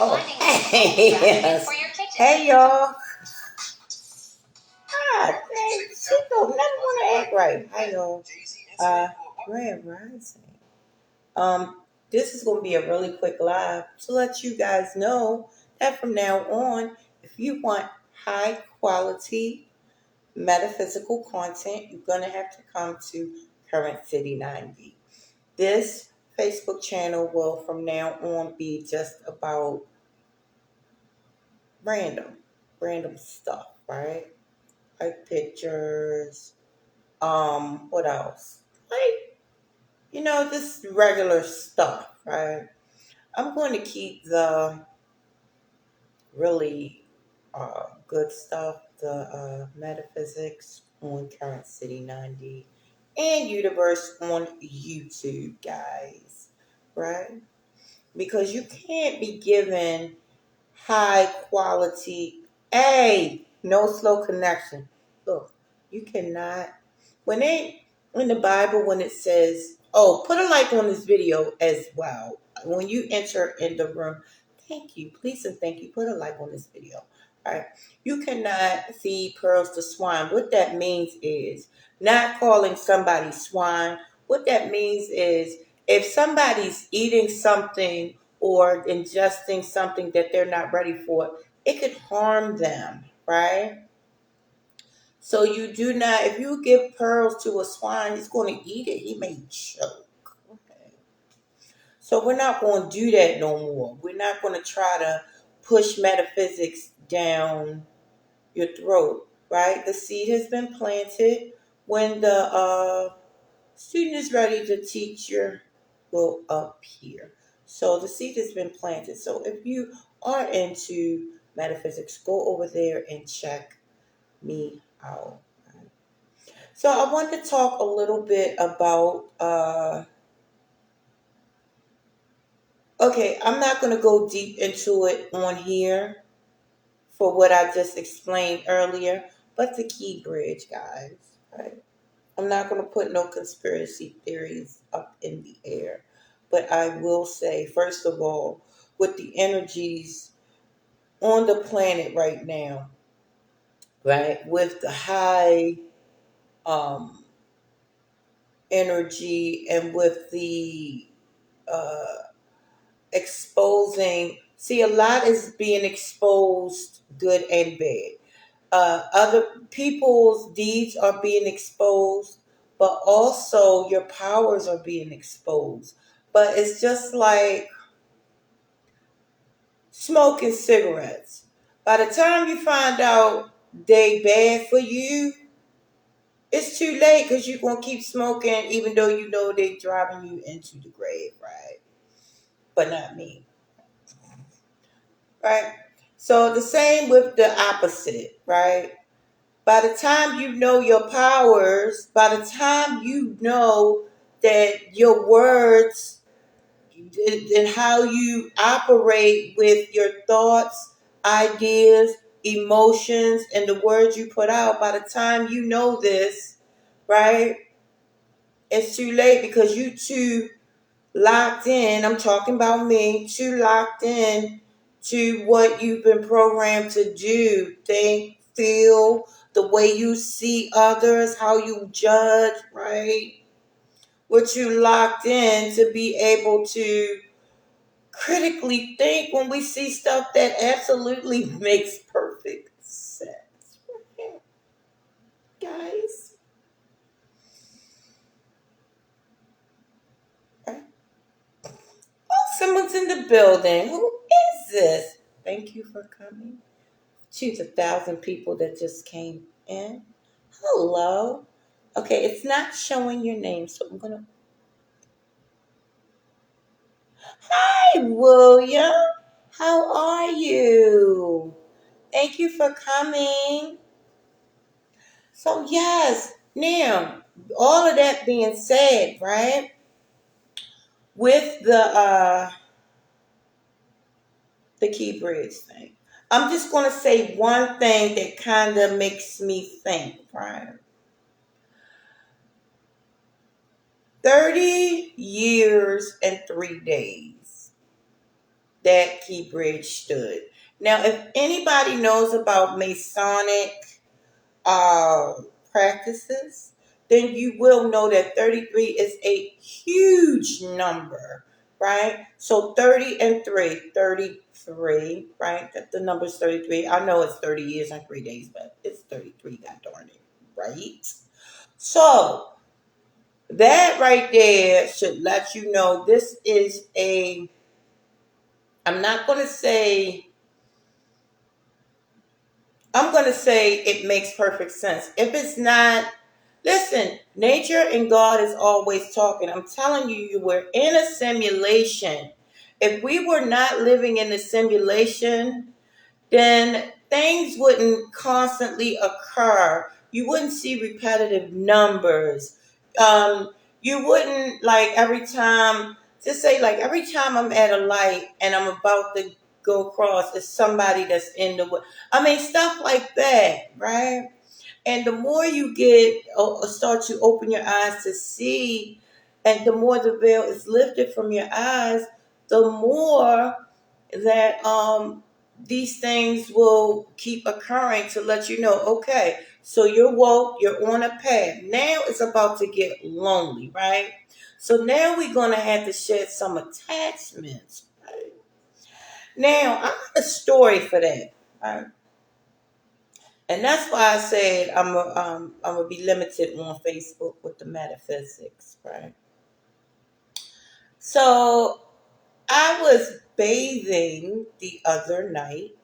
Oh, hey, yes. Hey, y'all. Ah, man, she don't never want to act right. Hi, y'all. Grand Rising. This is going to be a really quick live to let you guys know that from now on, if you want high quality metaphysical content, you're going to have to come to Current City 90. This Facebook channel will from now on be just about random stuff, right? Like pictures, what else? Like, just regular stuff, right? I'm going to keep the really good stuff, the metaphysics on Current City 90 and Universe on YouTube, guys, right? Because you can't be given high quality, no slow connection. Look, you cannot. In the Bible, when it says, oh, put a like on this video as well. When you enter in the room, thank you, please and thank you. Put a like on this video. All right. You cannot feed pearls to swine. What that means is not calling somebody swine. What that means is if somebody's eating something or ingesting something that they're not ready for, it could harm them, right? So you do not, if you give pearls to a swine, he's going to eat it. He may choke. Okay. So we're not going to do that no more. We're not going to try to push metaphysics down your throat, right? The seed has been planted. When the student is ready, the teacher will appear. So the seed has been planted. So if you are into metaphysics, go over there and check me out. So I want to talk a little bit about, okay, I'm not going to go deep into it on here for what I just explained earlier, but the key bridge, guys, right? I'm not going to put no conspiracy theories up in the air, but I will say, first of all, with the energies on the planet right now, right, with the high um, energy and with the uh, exposing, see, a lot is being exposed, good and bad. Other people's deeds are being exposed, but also your powers are being exposed. But it's just like smoking cigarettes. By the time you find out they bad for you, it's too late because you're going to keep smoking even though you know they're driving you into the grave, right? But not me, right? So the same with the opposite, right? By the time you know your powers, by the time you know that your words and how you operate with your thoughts, ideas, emotions, and the words you put out, by the time you know this, right, it's too late because you too locked in. I'm talking about me, too locked in to what you've been programmed to do, think, feel, the way you see others, how you judge, right? What you locked in to be able to critically think when we see stuff that absolutely makes perfect sense. Guys. Oh, someone's in the building. Who is this? Thank you for coming. Choose 1,000 people that just came in. Hello. Okay, it's not showing your name, so I'm gonna. Hi, William. How are you? Thank you for coming. So yes, now all of that being said, right? With the key bridge thing, I'm just gonna say one thing that kind of makes me think, right? 30 years and 3 days. that Key Bridge stood. Now, if anybody knows about Masonic uh, practices, then you will know that 33 is a huge number, right? So 30 and 3, 33, right? That the number's 33. I know it's 30 years and 3 days, but it's 33, god darn it, right? So that right there should let you know this is a, I'm not going to say, I'm going to say it makes perfect sense. If it's not, listen, nature and God is always talking. I'm telling you, you were in a simulation. If we were not living in the simulation, then things wouldn't constantly occur. You wouldn't see repetitive numbers. You wouldn't, like, every time, just say, like, every time I'm at a light and I'm about to go across, it's somebody that's in the way. I mean, stuff like that, right? And the more you get, start to open your eyes to see, and the more the veil is lifted from your eyes, the more that these things will keep occurring to let you know, okay, so you're woke, you're on a path. Now it's about to get lonely, right? So now we're going to have to shed some attachments. Right? Now, I got a story for that. Right? And that's why I said I'm gonna be limited on Facebook with the metaphysics, right? So I was bathing the other night,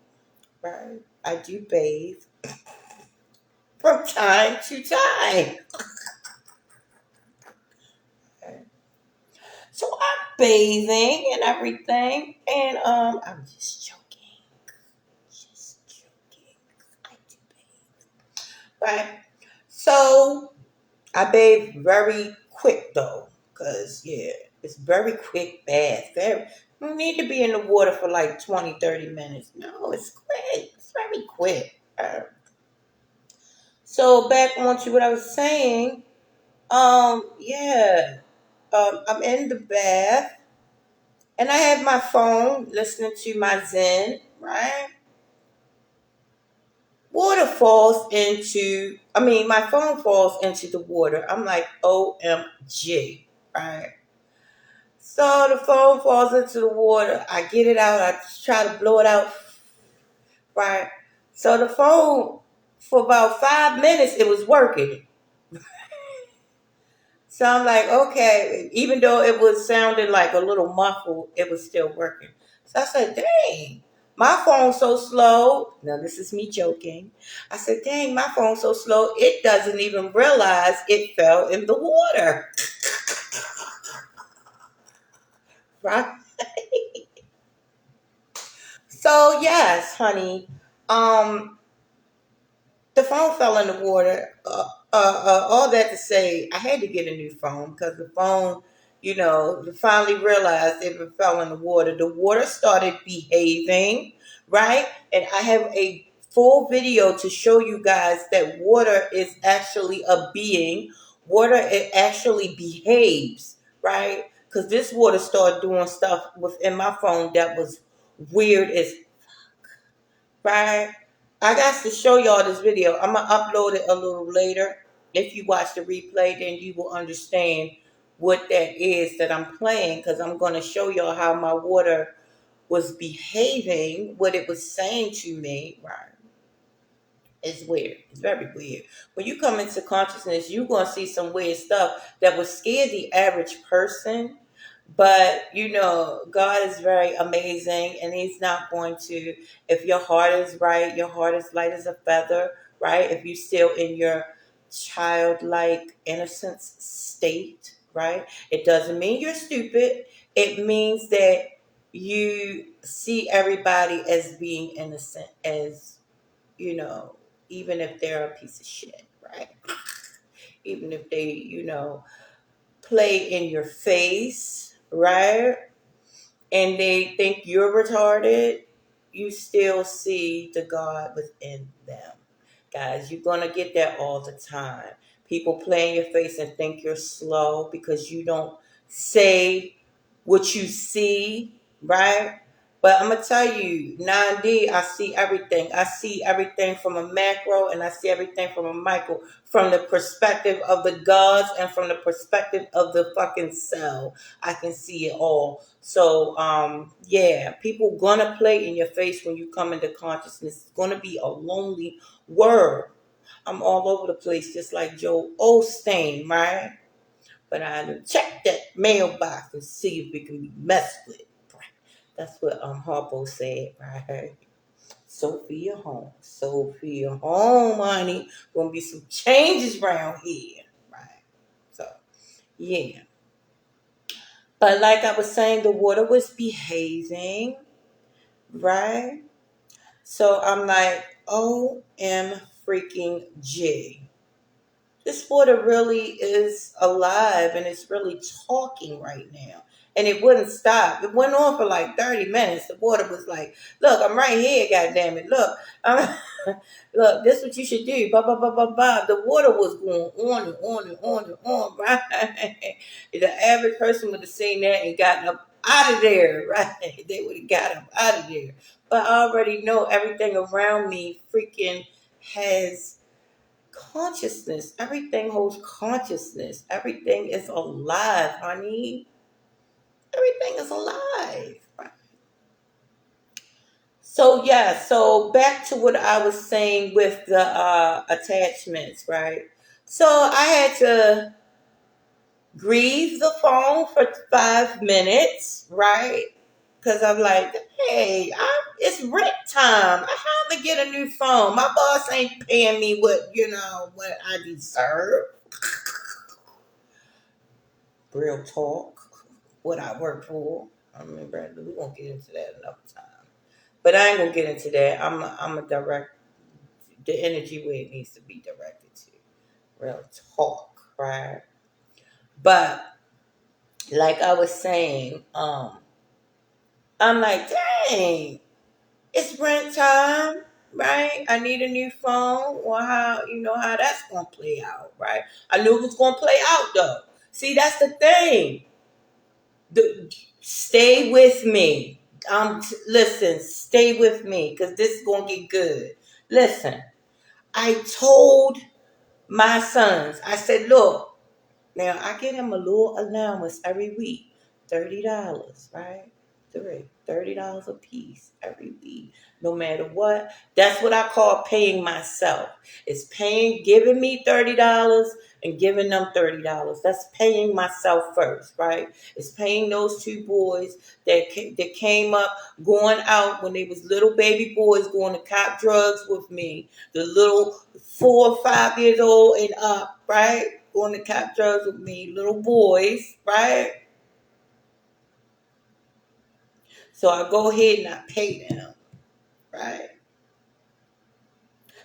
right? I do bathe from time to time. Okay? So I'm bathing and everything, and I'm just joking, I do bathe, right? So I bathe very quick though, cause yeah, it's very quick bath. Very, you don't need to be in the water for like 20, 30 minutes. No, it's quick. It's very quick. So back on to what I was saying. Yeah. I'm in the bath and I have my phone listening to my Zen, right? My phone falls into the water. I'm like, OMG, right? So the phone falls into the water. I get it out. I try to blow it out, right? So the phone, for about 5 minutes, it was working. So I'm like, okay, even though it was sounding like a little muffled, it was still working. So I said, dang, my phone's so slow. Now, this is me joking. I said, dang, my phone's so slow, it doesn't even realize it fell in the water. Right? So, yes, honey. Um, the phone fell in the water. All that to say, I had to get a new phone because the phone, finally realized if it fell in the water, the water started behaving, right? And I have a full video to show you guys that water is actually a being. Water, it actually behaves, right? Because this water started doing stuff within my phone that was weird as, right? I got to show y'all this video. I'm gonna upload it a little later. If you watch the replay, then you will understand what that is that I'm playing, because I'm gonna show y'all how my water was behaving, what it was saying to me. Right? It's weird. It's very weird. When you come into consciousness, you're gonna see some weird stuff that would scare the average person. But God is very amazing, and He's not going to. If your heart is right, your heart is light as a feather, right? If you're still in your childlike innocence state, right? It doesn't mean you're stupid. It means that you see everybody as being innocent, as you know, even if they're a piece of shit, right? Even if they, play in your face, right? And they think you're retarded, you still see the God within them. Guys, you're going to get that all the time. People play in your face and think you're slow because you don't say what you see, right? But I'm gonna tell you, 9D, I see everything. I see everything from a macro, and I see everything from a micro, from the perspective of the gods and from the perspective of the fucking cell. I can see it all. So, yeah, people gonna play in your face when you come into consciousness. It's gonna be a lonely world. I'm all over the place, just like Joe Osteen, right? But I check that mailbox and see if it can be messed with. That's what Harpo said, right? Sophia home. Sophia home, honey. Gonna be some changes around here. Right. So yeah. But like I was saying, the water was behaving, right? So I'm like, OM freaking G. This water really is alive and it's really talking right now. And it wouldn't stop. It went on for like 30 minutes. The water was like, look, I'm right here, goddamn it. Look, look, this is what you should do. Blah, blah, blah, blah, blah. The water was going on and on and on and on, right? The average person would have seen that and gotten up out of there, right? They would have got up out of there. But I already know everything around me freaking has consciousness. Everything holds consciousness. Everything is alive, honey. Everything is alive. So yeah, so back to what I was saying with the attachments, right? So I had to grieve the phone for 5 minutes, right? Because I'm like, hey, it's rent time. I have to get a new phone. My boss ain't paying me what I deserve. Real talk, what I work for. I mean, Brandon, we won't get into that another time. But I ain't gonna get into that. I'm a direct the energy where it needs to be directed to. Real talk, right? But like I was saying, I'm like, dang, it's rent time, right? I need a new phone, or how that's gonna play out, right? I knew it was gonna play out though. See, that's the thing. Stay with me. Listen, stay with me because this is gonna get good. Listen, I told my sons, I said, look, now I get him a little allowance every week, $30, right? $30 a piece every week, no matter what. That's what I call paying myself. It's giving me $30 and giving them $30. That's paying myself first, right? It's paying those two boys that came up going out when they was little baby boys going to cop drugs with me. The little 4 or 5 years old and up, right? Going to cop drugs with me, little boys, right? So I go ahead and I pay them, right?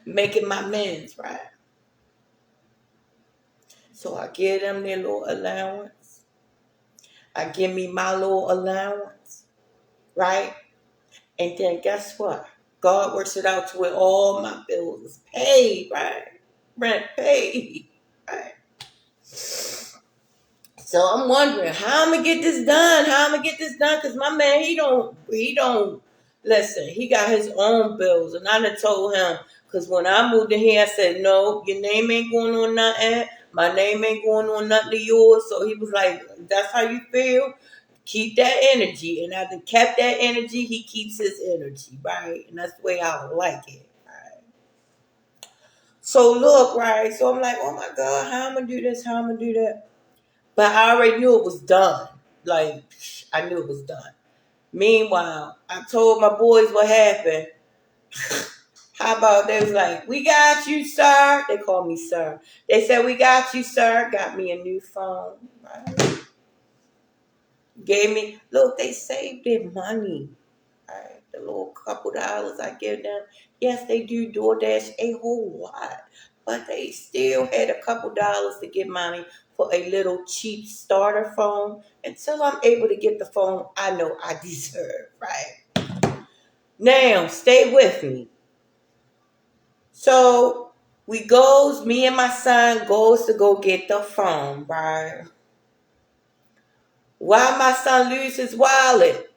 Making my amends, right? So I give them their little allowance. I give me my little allowance, right? And then guess what? God works it out to where all my bills is paid, right? Rent paid, right? So I'm wondering how I'm gonna get this done. How I'm gonna get this done? Cause my man, he don't listen. He got his own bills, and I done told him. Cause when I moved in here, I said, no, your name ain't going on nothing. My name ain't going on nothing to yours. So he was like, that's how you feel. Keep that energy, and after kept that energy, he keeps his energy, right? And that's the way I like it. Right? So look, right? So I'm like, oh my God, how I'm gonna do this? How I'm gonna do that? But I already knew it was done. Like, I knew it was done. Meanwhile, I told my boys what happened. How about they was like, we got you, sir. They called me sir. They said, we got you, sir. Got me a new phone. Right? Gave me, look, they saved their money. Right? The little couple dollars I give them. Yes, they do DoorDash a whole lot. But they still had a couple dollars to give mommy for a little cheap starter phone until I'm able to get the phone I know I deserve, right? Now, stay with me. So me and my son goes to go get the phone, right? Why my son lose his wallet?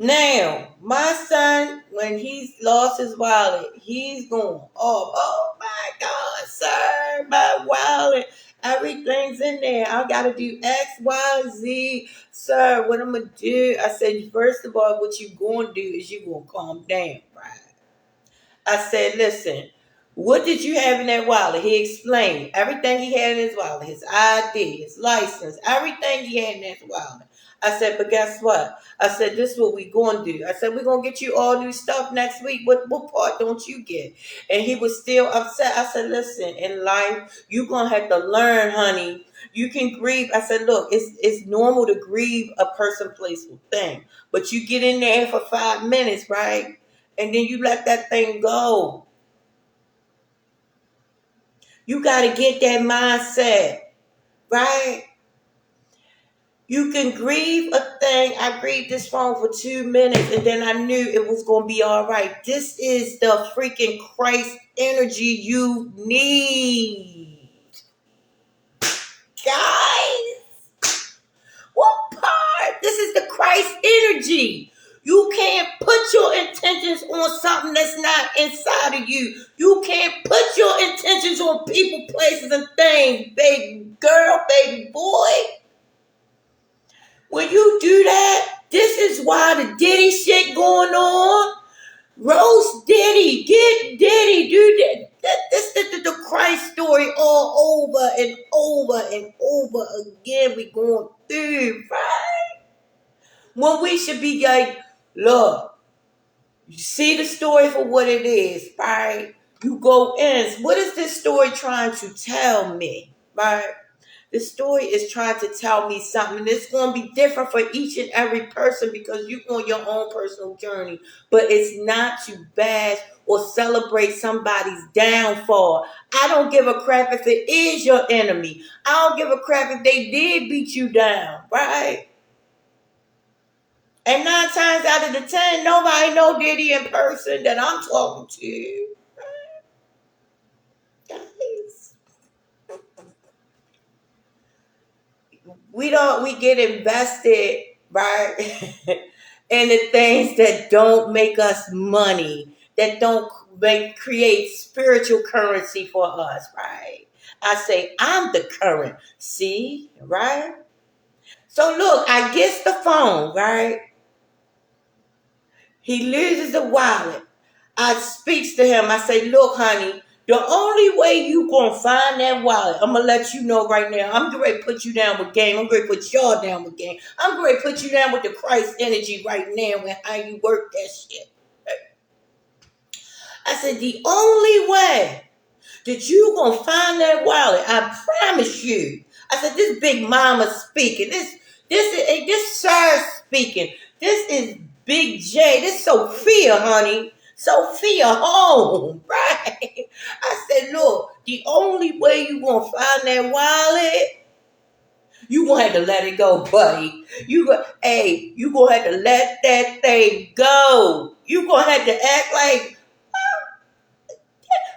Now, my son, when he's lost his wallet, he's going, oh my God, sir, my wallet. Everything's in there. I got to do X, Y, Z. Sir, what I'm going to do? I said, first of all, what you going to do is you going to calm down, right? I said, listen, what did you have in that wallet? He explained everything he had in his wallet, his ID, his license, everything he had in his wallet. I said, but guess what? I said, this is what we going to do. I said, we're going to get you all new stuff next week. What part don't you get? And he was still upset. I said, listen, in life, you're going to have to learn, honey. You can grieve. I said, look, it's normal to grieve a person, place, or thing. But you get in there for 5 minutes, right? And then you let that thing go. You got to get that mindset, right? You can grieve a thing. I grieved this phone for 2 minutes and then I knew it was going to be all right. This is the freaking Christ energy you need. Guys, what part? This is the Christ energy. You can't put your intentions on something that's not inside of you. You can't put your intentions on people, places, and things, baby girl, baby boy. When you do that, this is why the Diddy shit going on. Roast Diddy, get Diddy, do that. This is the Christ story all over and over and over again. We going through, right? When we should be like, look, you see the story for what it is, right? You go in. What is this story trying to tell me, right? This story is trying to tell me something. It's going to be different for each and every person because you're on your own personal journey. But it's not to bash or celebrate somebody's downfall. I don't give a crap if it is your enemy. I don't give a crap if they did beat you down, right? And 9 times out of the 10, nobody know Diddy in person that I'm talking to. Guys. We get invested, right, in the things that don't make us money, that don't create spiritual currency for us, right? I say, I'm the current. See, right? So look, I get the phone, right? He loses the wallet. I speaks to him. I say, look, honey, the only way you gonna find that wallet, I'm gonna let you know right now. I'm going to put you down with game. I'm going to put y'all down with game. I'm going to put you down with the Christ energy right now and how you work that shit. I said, the only way that you gonna find that wallet, I promise you. I said, this big mama speaking. This sir speaking. This is Big J. This Sophia, honey. Sophia home, right? I said, look, the only way you gonna find that wallet, you gonna have to let it go, buddy. You gonna have to let that thing go. You gonna have to act like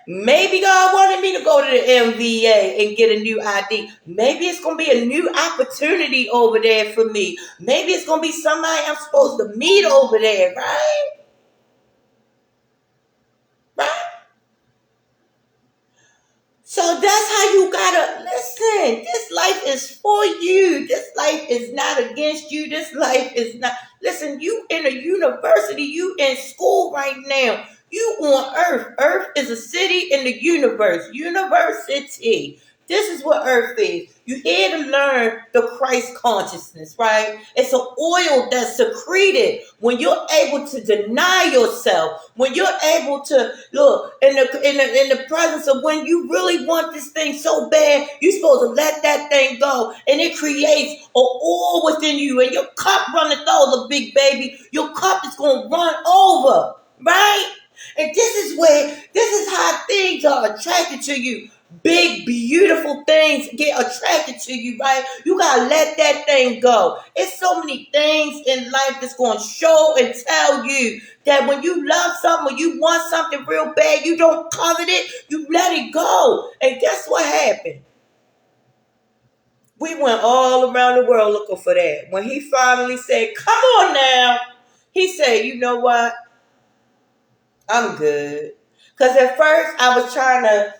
maybe God wanted me to go to the MVA and get a new ID. Maybe it's going to be a new opportunity over there for me. Maybe it's going to be somebody I'm supposed to meet over there, right? Right? So that's how you gotta listen. This life is for you. This life is not against you. This life is not. Listen, you in a university. You in school right now. You on Earth. Earth is a city in the universe. University. This is what Earth is. You're here to learn the Christ consciousness, right? It's an oil that's secreted when you're able to deny yourself, when you're able to look in the presence of when you really want this thing so bad, you're supposed to let that thing go, and it creates an oil within you, and your cup runneth over, big baby. Your cup is gonna run over, right? And this is how things are attracted to you. Big, beautiful things get attracted to you, right? You gotta let that thing go. It's so many things in life that's gonna show and tell you that when you love something, when you want something real bad, you don't covet it, you let it go. And guess what happened? We went all around the world looking for that. When he finally said, come on now, He said, you know what? I'm good. Because at first I was trying to,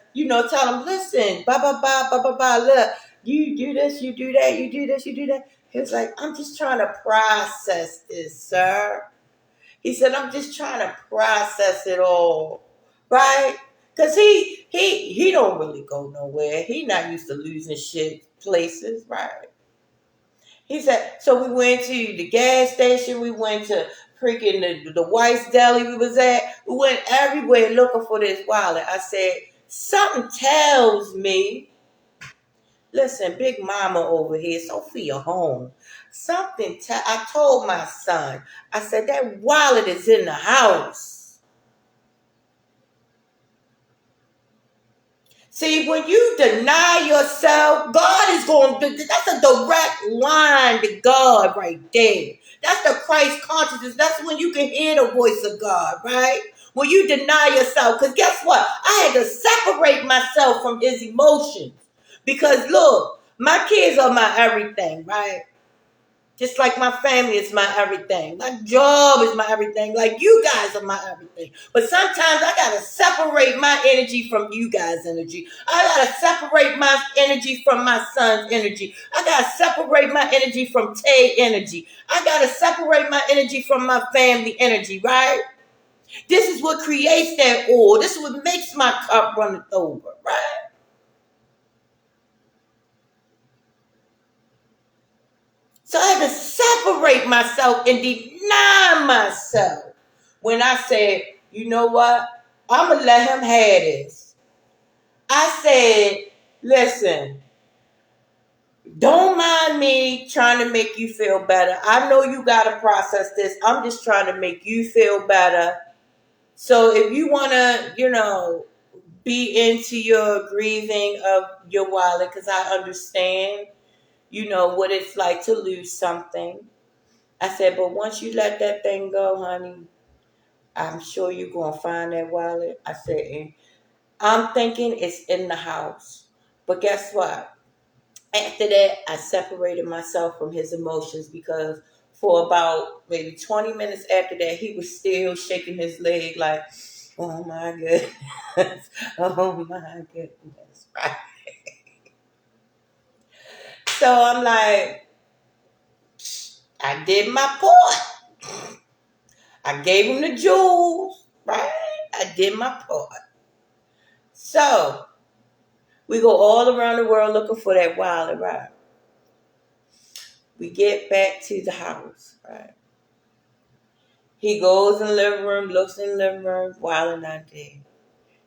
tell him, listen, blah, blah, blah, blah, blah, blah, look, you do this, you do that, you do this, you do that. He was like, I'm just trying to process this, sir. He said, I'm just trying to process it all, right? Because he don't really go nowhere. He not used to losing shit places, right? He said, so we went to the gas station. We went to freaking the White's Deli we was at. We went everywhere looking for this wallet. I said, something tells me, listen, Big Mama over here, Sophia home. I told my son, I said, that wallet is in the house. See, when you deny yourself, God is going to, that's a direct line to God right there. That's the Christ consciousness. That's when you can hear the voice of God, right? When you deny yourself. Because guess what? I had to separate myself from his emotions. Because look, my kids are my everything, right? Just like my family is my everything. My job is my everything. Like you guys are my everything. But sometimes I got to separate my energy from you guys' energy. I got to separate my energy from my son's energy. I got to separate my energy from Tay energy. I got to separate my energy from my family energy, right? This is what creates that oil. This is what makes my cup run over, right? So I had to separate myself and deny myself. When I said, you know what? I'm going to let him have this. I said, listen, don't mind me trying to make you feel better. I know you got to process this. I'm just trying to make you feel better. So if you want to, be into your grieving of your wallet, because I understand, what it's like to lose something. I said, but once you let that thing go, honey, I'm sure you're going to find that wallet. I said, and I'm thinking it's in the house. But guess what? After that, I separated myself from his emotions because for about maybe 20 minutes after that, he was still shaking his leg like, oh my goodness. Oh my goodness. Right. So I'm like, I did my part. I gave him the jewels, right? I did my part. So we go all around the world looking for that wallet, right? We get back to the house, right? He goes in the living room, looks in the living room, wallet not there.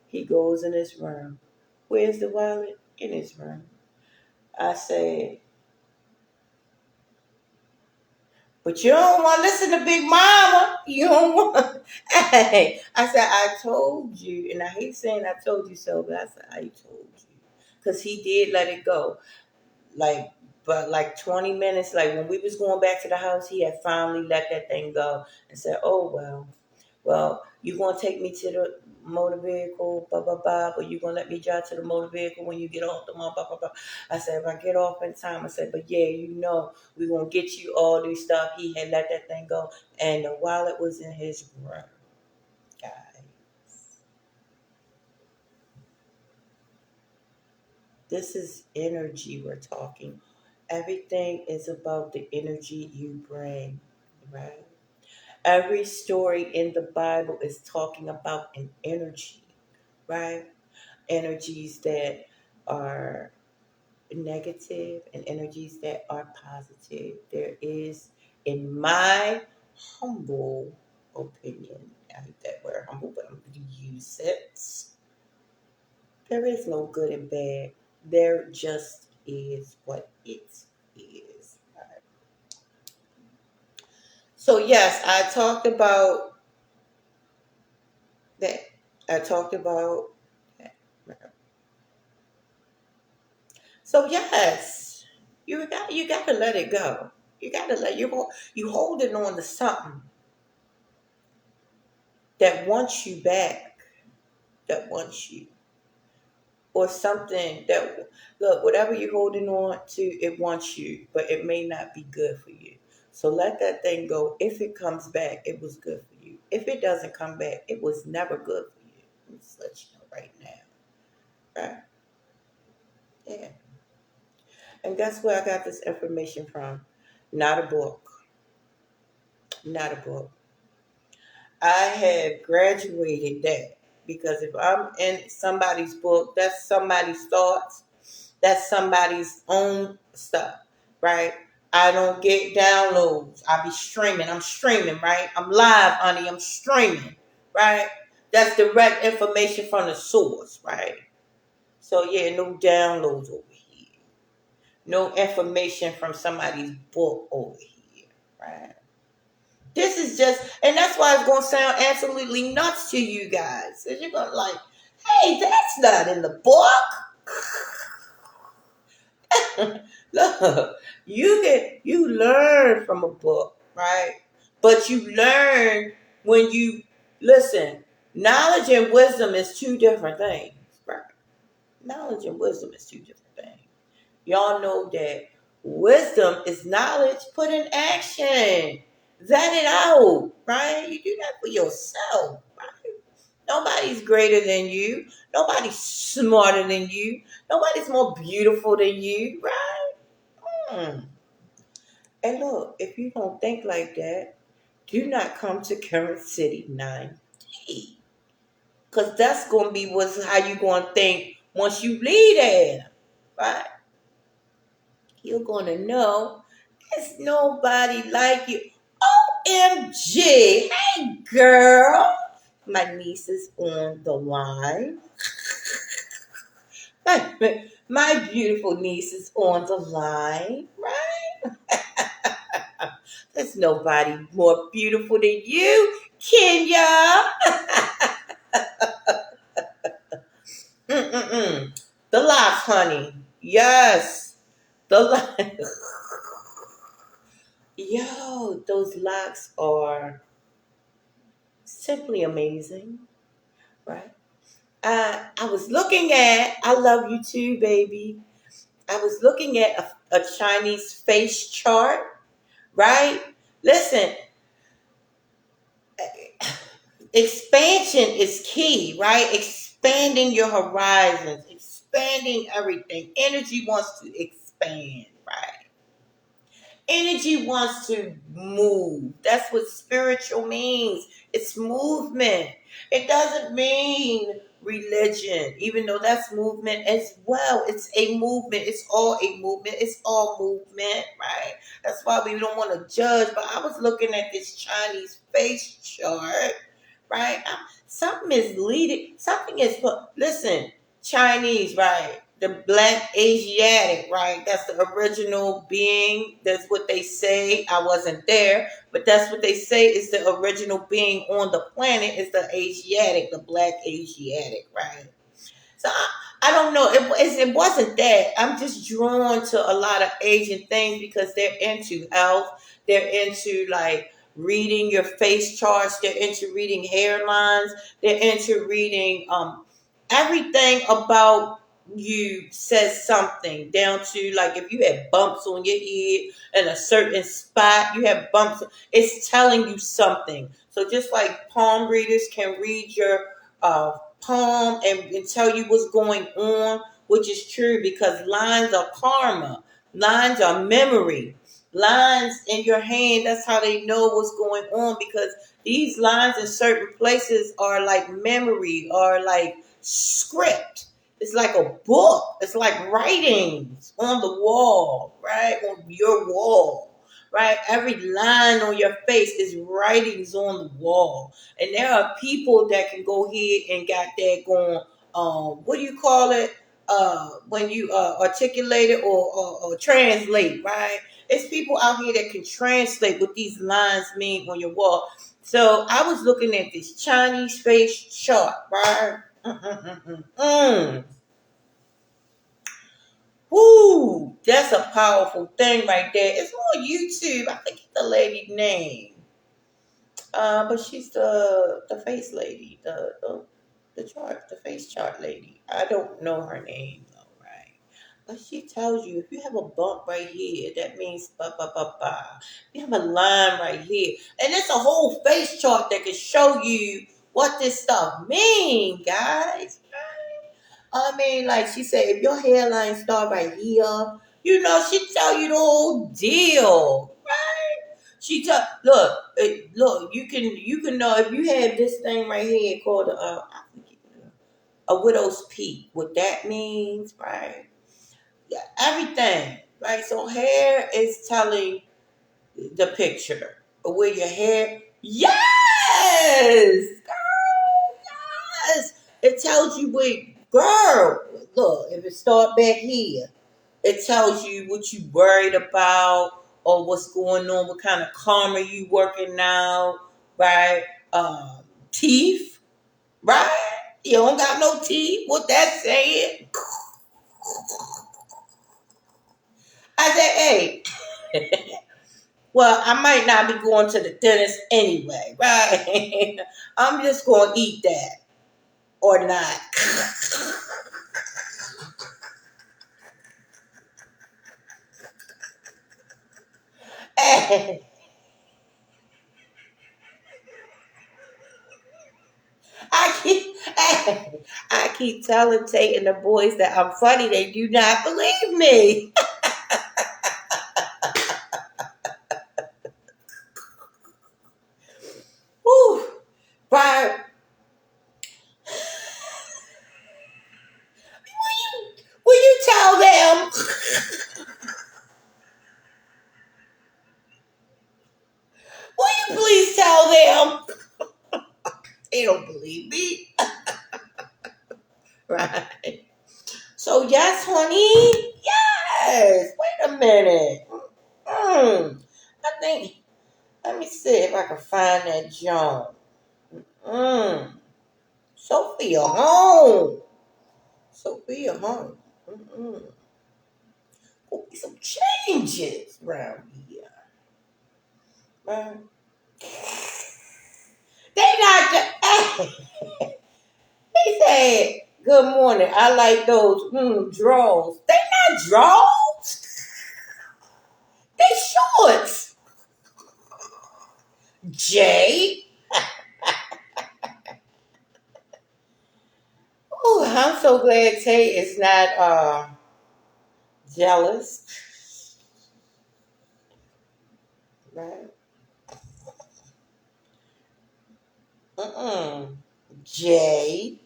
He goes in his room. Where's the wallet? In his room. I said, but you don't want to listen to Big Mama. You don't want. Hey, I said, I told you, and I hate saying I told you so, but I said, I told you. Because he did let it go. But 20 minutes, like when we was going back to the house, he had finally let that thing go and said, oh, well, you going to take me to the motor vehicle, blah, blah, blah, but you going to let me drive to the motor vehicle when you get off the motor, blah, blah, blah. I said, if I get off in time, I said, but yeah, we going to get you all this stuff. He had let that thing go, and the wallet was in his room, guys. This is energy we're talking. Everything is about the energy you bring, right? Every story in the Bible is talking about an energy, right? Energies that are negative and energies that are positive. There is, in my humble opinion, I hate that word humble, but I'm going to use it. There is no good and bad. There just is what it is. So yes, I talked about that. I talked about that. So yes, you got to let it go. You got to let you holding on to something that wants you back, that wants you, or something that look whatever you're holding on to, it wants you, but it may not be good for you. So let that thing go. If it comes back, it was good for you. If it doesn't come back, it was never good for you. Let me just let you know right now. Right? Yeah. And guess where I got this information from? Not a book. Not a book. I have graduated that because if I'm in somebody's book, that's somebody's thoughts, that's somebody's own stuff, right? I don't get downloads. I be streaming. I'm streaming, right? I'm live, honey. I'm streaming, right? That's direct information from the source, right? So yeah, no downloads over here. No information from somebody's book over here, right? This is just, and that's why it's going to sound absolutely nuts to you guys. Because you're going to like, hey, that's not in the book. Look, you learn from a book, right? But you learn when you listen. Knowledge and wisdom is two different things, right? Knowledge and wisdom is two different things. Y'all know that wisdom is knowledge put in action. Vet it out, right? You do that for yourself, right? Nobody's greater than you. Nobody's smarter than you. Nobody's more beautiful than you, right? Hmm. And look, if you don't think like that, do not come to Current City 9D. Because that's going to be how you going to think once you leave there, right? You're going to know there's nobody like you. OMG. Hey, girl. My niece is on the line. My beautiful niece is on the line, right? There's nobody more beautiful than you, Kenya. Mm-mm-mm. The locks, honey. Yes. The locks. Yo, those locks are simply amazing, right? I was looking at, I love you too, baby. I was looking at a Chinese face chart, right? Listen, expansion is key, right? Expanding your horizons, expanding everything. Energy wants to expand, right? Energy wants to move. That's what spiritual means. It's movement. It doesn't mean religion, even though that's movement as well. It's a movement. It's all a movement. It's all movement, right? That's why we don't want to judge. But I was looking at this Chinese face chart, right? Something is leading. Something is put. Listen, Chinese, right? The black Asiatic, right? That's the original being. That's what they say. I wasn't there, but that's what they say is the original being on the planet is the Asiatic, the black Asiatic, right? So I don't know. It wasn't that. I'm just drawn to a lot of Asian things because they're into health. They're into like reading your face charts. They're into reading hairlines. They're into reading everything about you says something down to like if you have bumps on your head in a certain spot, you have bumps. It's telling you something. So just like palm readers can read your palm and tell you what's going on, which is true because lines are karma, lines are memory, lines in your hand. That's how they know what's going on because these lines in certain places are like memory or like script. It's like a book. It's like writings on the wall, right? On your wall, right? Every line on your face is writings on the wall. And there are people that can go ahead and got that going. What do you call it? When you articulate it or translate, right? It's people out here that can translate what these lines mean on your wall. So I was looking at this Chinese face chart, right? Mm. Woo, that's a powerful thing right there. It's on YouTube. I think it's the lady's name. But she's the face lady, the chart, the face chart lady. I don't know her name though, right? But she tells you if you have a bump right here, that means ba ba ba ba. You have a line right here, and it's a whole face chart that can show you what this stuff mean, guys. I mean, like she said, if your hairline start right here, she tell you the whole deal. She tell look, you can know if you have this thing right here called a widow's peak. What that means, right? Yeah, everything, right? So hair is telling the picture where your hair. Yes, girl, yes. It tells you what, girl. Look, if it start back here, it tells you what you worried about or what's going on, what kind of karma you working now, right? Teeth, right? You don't got no teeth. What that saying? I said, hey, well, I might not be going to the dentist anyway, right? I'm just going to eat that or not. I keep, I keep telling Tate and the boys that I'm funny. They do not believe me. Whew. Right? Will you tell them? Will you please tell them? They don't believe me. Right? So yes, honey. Yes. Wait a minute. I think. Let me see if I can find that John. Mm. Sophia home. Sophia home. Mm-mm. Will be some changes around here. Right? They not just. He said, "Good morning. I like those draws. They not draws. They shorts. Jay. Oh, I'm so glad Tay is not jealous. Right? Mm-mm. Jay.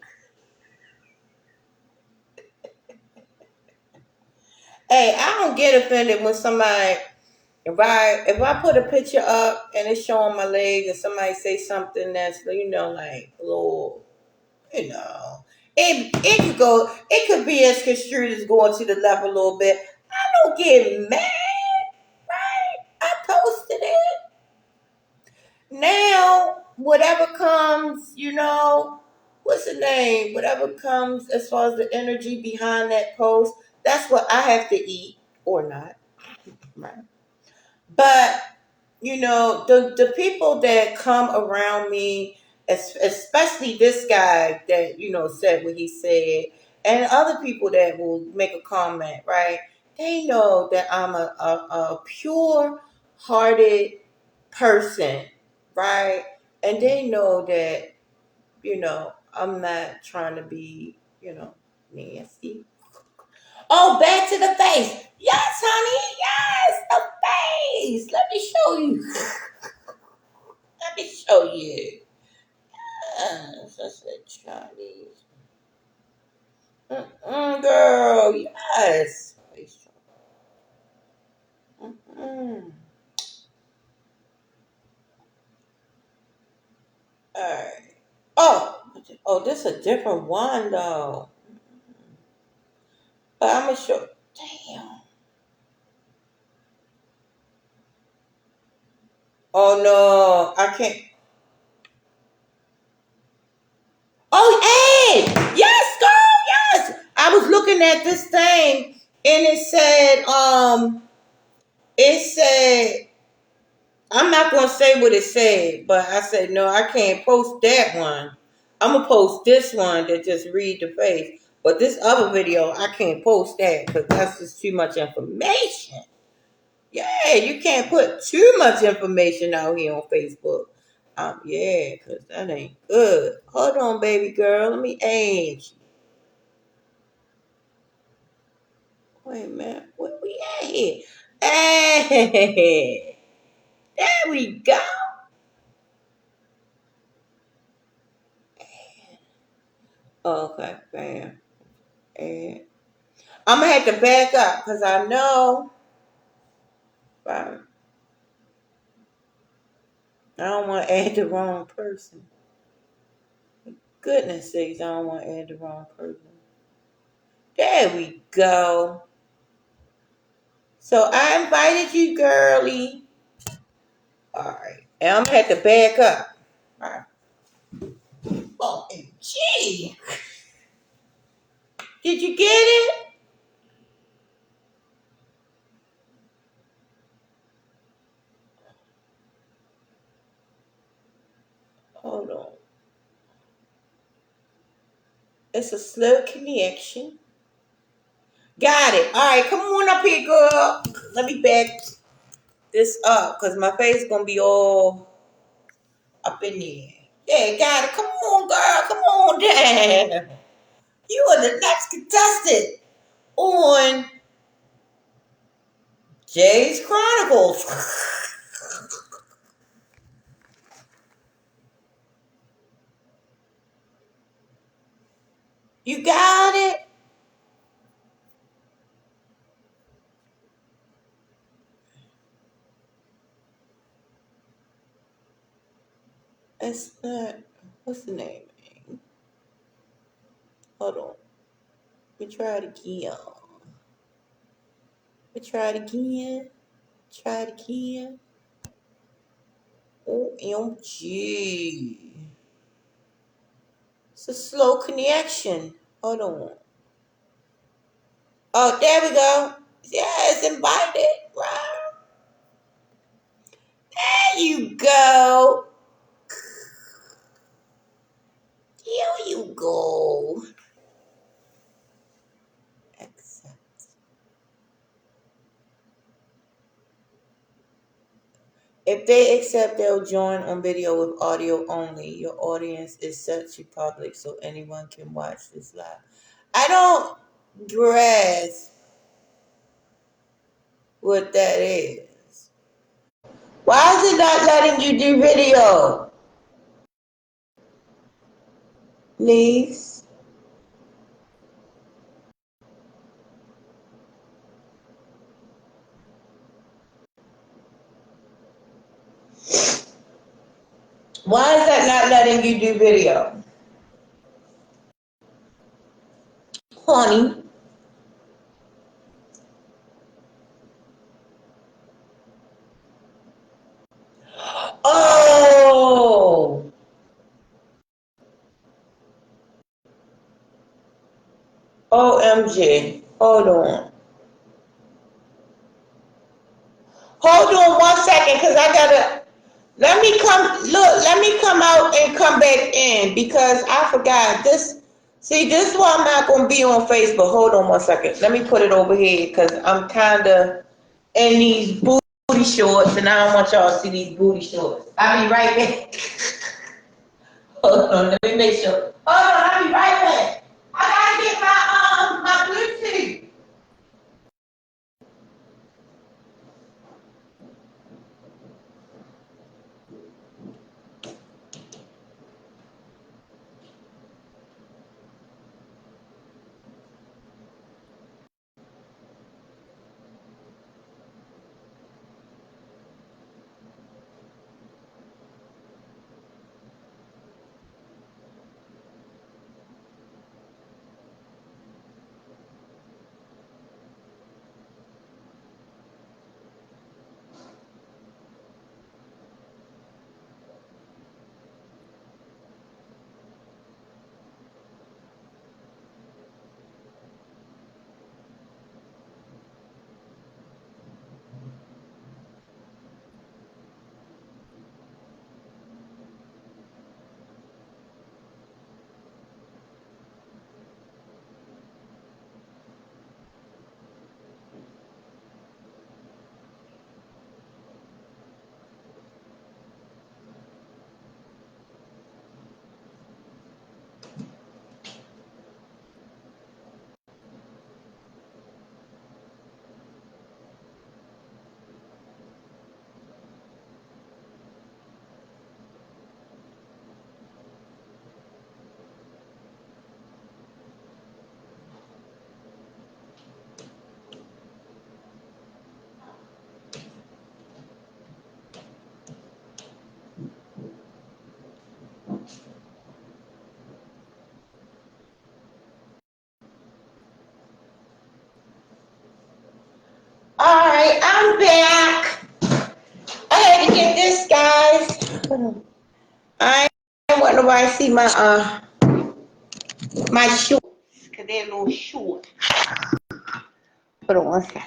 Hey, I don't get offended when somebody if I put a picture up and it's showing my legs and somebody say something that's like a little it could be as construed as going to the left a little bit. I don't get mad, right? I posted it. Now whatever comes, what's the name? Whatever comes as far as the energy behind that post, that's what I have to eat or not. Right. But the people that come around me, especially this guy that said what he said, and other people that will make a comment, right? They know that I'm a pure hearted person, right? And they know that I'm not trying to be nasty. Oh, back to the face. Yes, honey. Yes, the face. Let me show you. Let me show you. Yes, I said Chinese. Girl, yes. Mm-mm. All right. Oh, this is a different one though. But I'm gonna show. Damn. Oh no, I can't. Oh, hey, yes, girl, yes. I was looking at this thing and it said, I'm not going to say what it said, but I said, no, I can't post that one. I'm going to post this one that just read the face. But this other video, I can't post that because that's just too much information. Yeah, you can't put too much information out here on Facebook. Yeah, because that ain't good. Hold on, baby girl. Let me age. Wait a minute. Where we at here? Hey, there we go. Okay, bam. And I'm gonna have to back up because I know. um, I don't want to add the wrong person. Goodness sakes, I don't want to add the wrong person. There we go. So I invited you, girly. All right. And I'm going to have to back up. All right. OMG. Did you get it? Hold on. It's a slow connection. Got it. All right. Come on up here, girl. Let me back this up because my face going to be all up in there. Yeah, got it. Come on, girl. Come on down. You are the next contestant on Jay's Chronicles. You got it? It's not. What's the name? Hold on. We try it again. We try it again. Try it again. OMG. It's a slow connection. Hold on. Oh, there we go. Yeah, it's invited. Right. There you go. Here you go. Accept. If they accept, they'll join on video with audio only. Your audience is set to public so anyone can watch this live. I don't grasp what that is. Why is it not letting you do video? Please. Why is that not letting you do video? Honey. Oh! OMG. Hold on. Hold on 1 second, because I gotta. Let me come. Look, let me come out and come back in because I forgot this. See, this is why I'm not gonna be on Facebook. Hold on 1 second. Let me put it over here because I'm kind of in these booty shorts, and I don't want y'all to see these booty shorts. I'll be right back. Hold on, let me make sure. Hold on, I'll be right back. I gotta get my Bluetooth. nobody see my shorts, cause they're a little short. Hold on 1 second.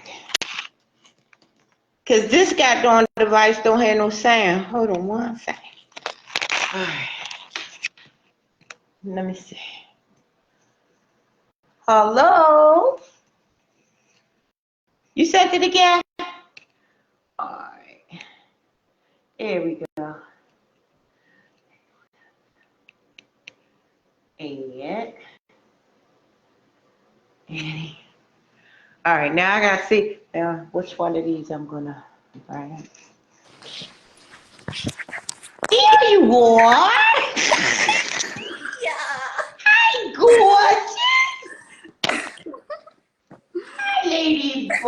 Cause this goddamn device don't have no sound. Hold on 1 second. Alright. Let me see. Hello? You sent it again? Alright. There we go. And all right, now I gotta see which one of these I'm gonna. All right. Here you are. Yeah. Hi, gorgeous. Hi, ladybug.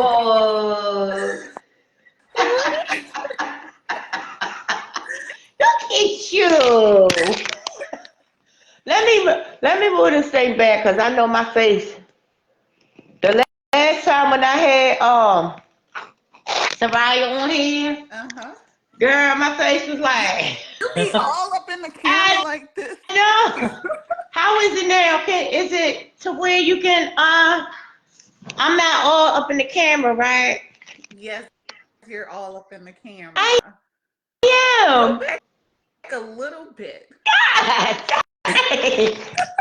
Look at you. Let me move this thing back because I know my face. The last time when I had Soraya on here, girl, my face was like. You be all up in the camera I like this. know. How is it now? Is it to where you can I'm not all up in the camera, right? Yes, you're all up in the camera. I Go am. back a little bit. God.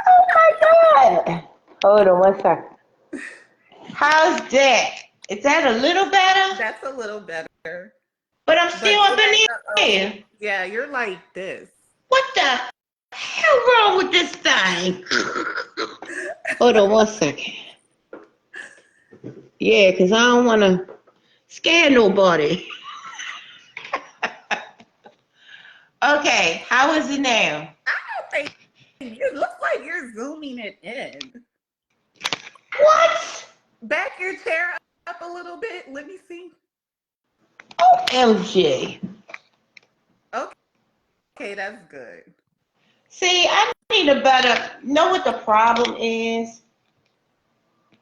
Oh my God. Hold on 1 second. How's that? Is that a little better? That's a little better. But I'm still up in the air. Yeah, you're like this. What the hell wrong with this thing? Hold on 1 second. Yeah, because I don't want to scare nobody. Okay, how is it now? I don't think it looks like you're zooming it in. What? Back your chair up a little bit. Let me see. OMG. Okay, that's good. See, I need a better, know what the problem is?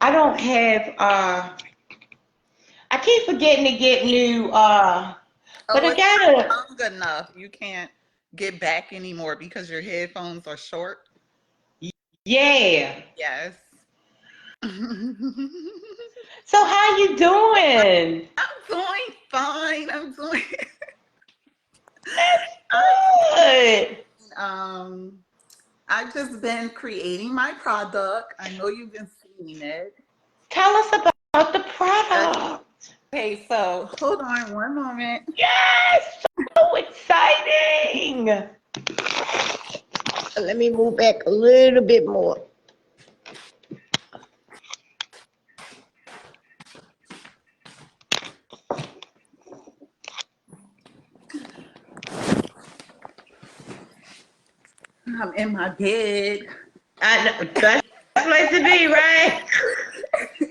I don't have, I keep forgetting to get new, but I It's gotta. not long enough. You can't get back anymore because your headphones are short. Yeah. Yes. So how you doing? I'm doing fine. I'm doing. Good. um, I've just been creating my product. I know you've been seeing it. Tell us about the product. Okay, so hold on 1 moment. Yes, so exciting. Let me move back a little bit more. I'm in my bed. I know, best place to be, right?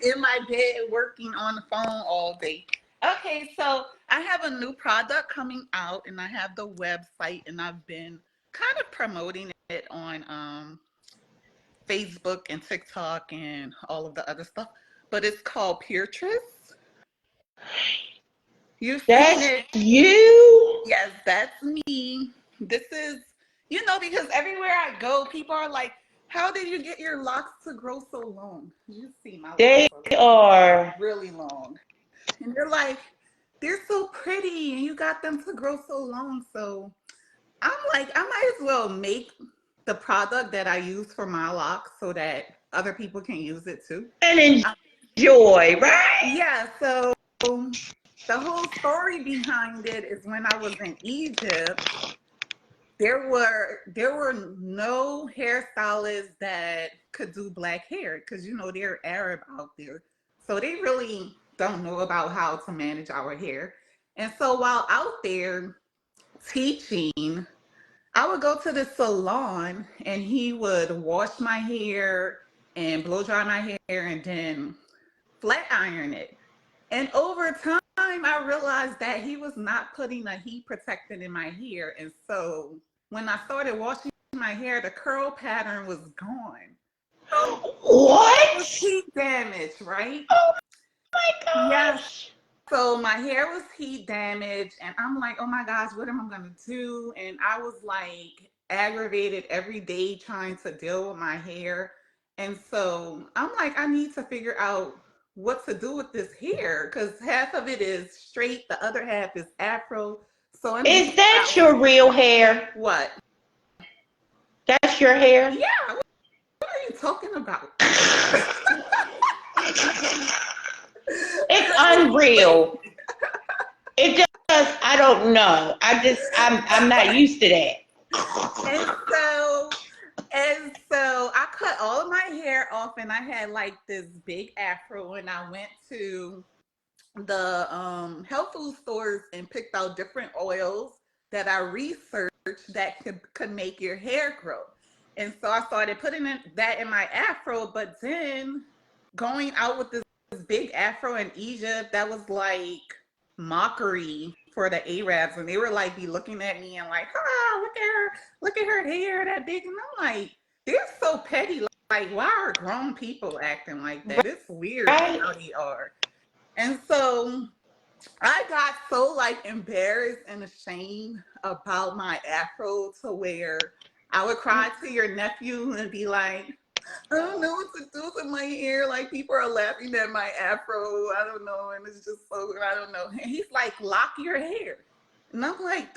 In my bed working on the phone all day. Okay, so I have a new product coming out and I have the website and I've been kind of promoting it on Facebook and TikTok and all of the other stuff. But it's called Peertress. You've seen That's it. you? Yes, that's me. This is, because everywhere I go, people are like, how did you get your locks to grow so long? You see my They locks are are. really long. And they're like, they're so pretty and you got them to grow so long. So I'm like, I might as well make the product that I use for my locks so that other people can use it too. And enjoy, right? Yeah, so the whole story behind it is when I was in Egypt, there were no hairstylists that could do black hair because they're Arab out there. So they really don't know about how to manage our hair. And so while out there teaching, I would go to the salon and he would wash my hair and blow dry my hair and then flat iron it. And over time, I realized that he was not putting a heat protectant in my hair. And so when I started washing my hair, the curl pattern was gone. So it was What? heat damage, right? Oh my Yes. gosh. So my hair was heat damaged, and I'm like, oh my gosh, what am I gonna do? And I was like, aggravated every day trying to deal with my hair. And so I'm like, I need to figure out what to do with this hair because half of it is straight, the other half is afro. So let me Is figure that out your real hair? what. That's your hair? Yeah, what are you talking about? It's Wait. unreal. It just, I don't know. I'm not used to that. And so I cut all of my hair off and I had like this big afro and I went to the health food stores and picked out different oils that I researched that could make your hair grow. And so I started putting that in my afro, but then going out with this big afro in Egypt, that was like mockery for the Arabs. And they were like be looking at me and like, ah, look at her hair that big. And I'm like, they're so petty. Like, why are grown people acting like that? It's weird Right? how they are. And so I got so like embarrassed and ashamed about my afro to where I would cry to your nephew and be like, I don't know what to do with my hair. Like people are laughing at my afro. I don't know. And it's just so, I don't know. And he's like, lock your hair. And I'm like,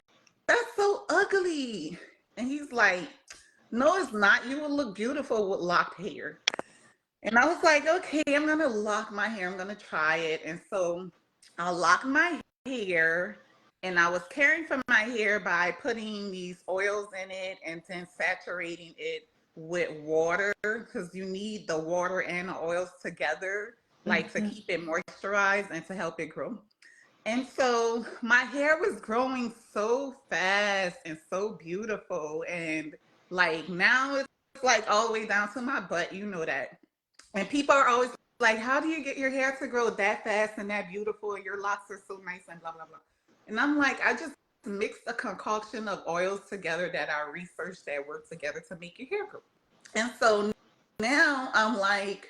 that's so ugly. And he's like, no, it's not. You will look beautiful with locked hair. And I was like, okay, I'm going to lock my hair. I'm going to try it. And so I locked my hair and I was caring for my hair by putting these oils in it and then saturating it with water because you need the water and the oils together, like to Mhm. keep it moisturized and to help it grow. And so my hair was growing so fast and so beautiful. And like now it's like all the way down to my butt, you know that. And people are always like, how do you get your hair to grow that fast and that beautiful? And your locks are so nice and blah, blah, blah. And I'm like, I just mixed a concoction of oils together that I researched that work together to make your hair grow. And so now I'm like,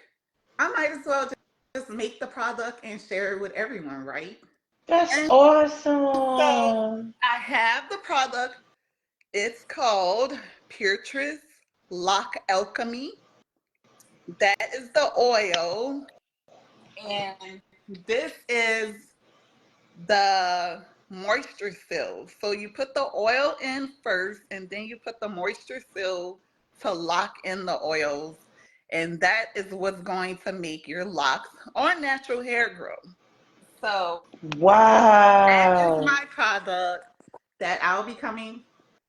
I might as well just make the product and share it with everyone, right? That's And so awesome. I have the product. It's called Puretress Lock Alchemy. That is the oil. And this is the moisture seal. So you put the oil in first and then you put the moisture seal to lock in the oils. And that is what's going to make your locks or natural hair grow. So that is Wow. my product that I'll be coming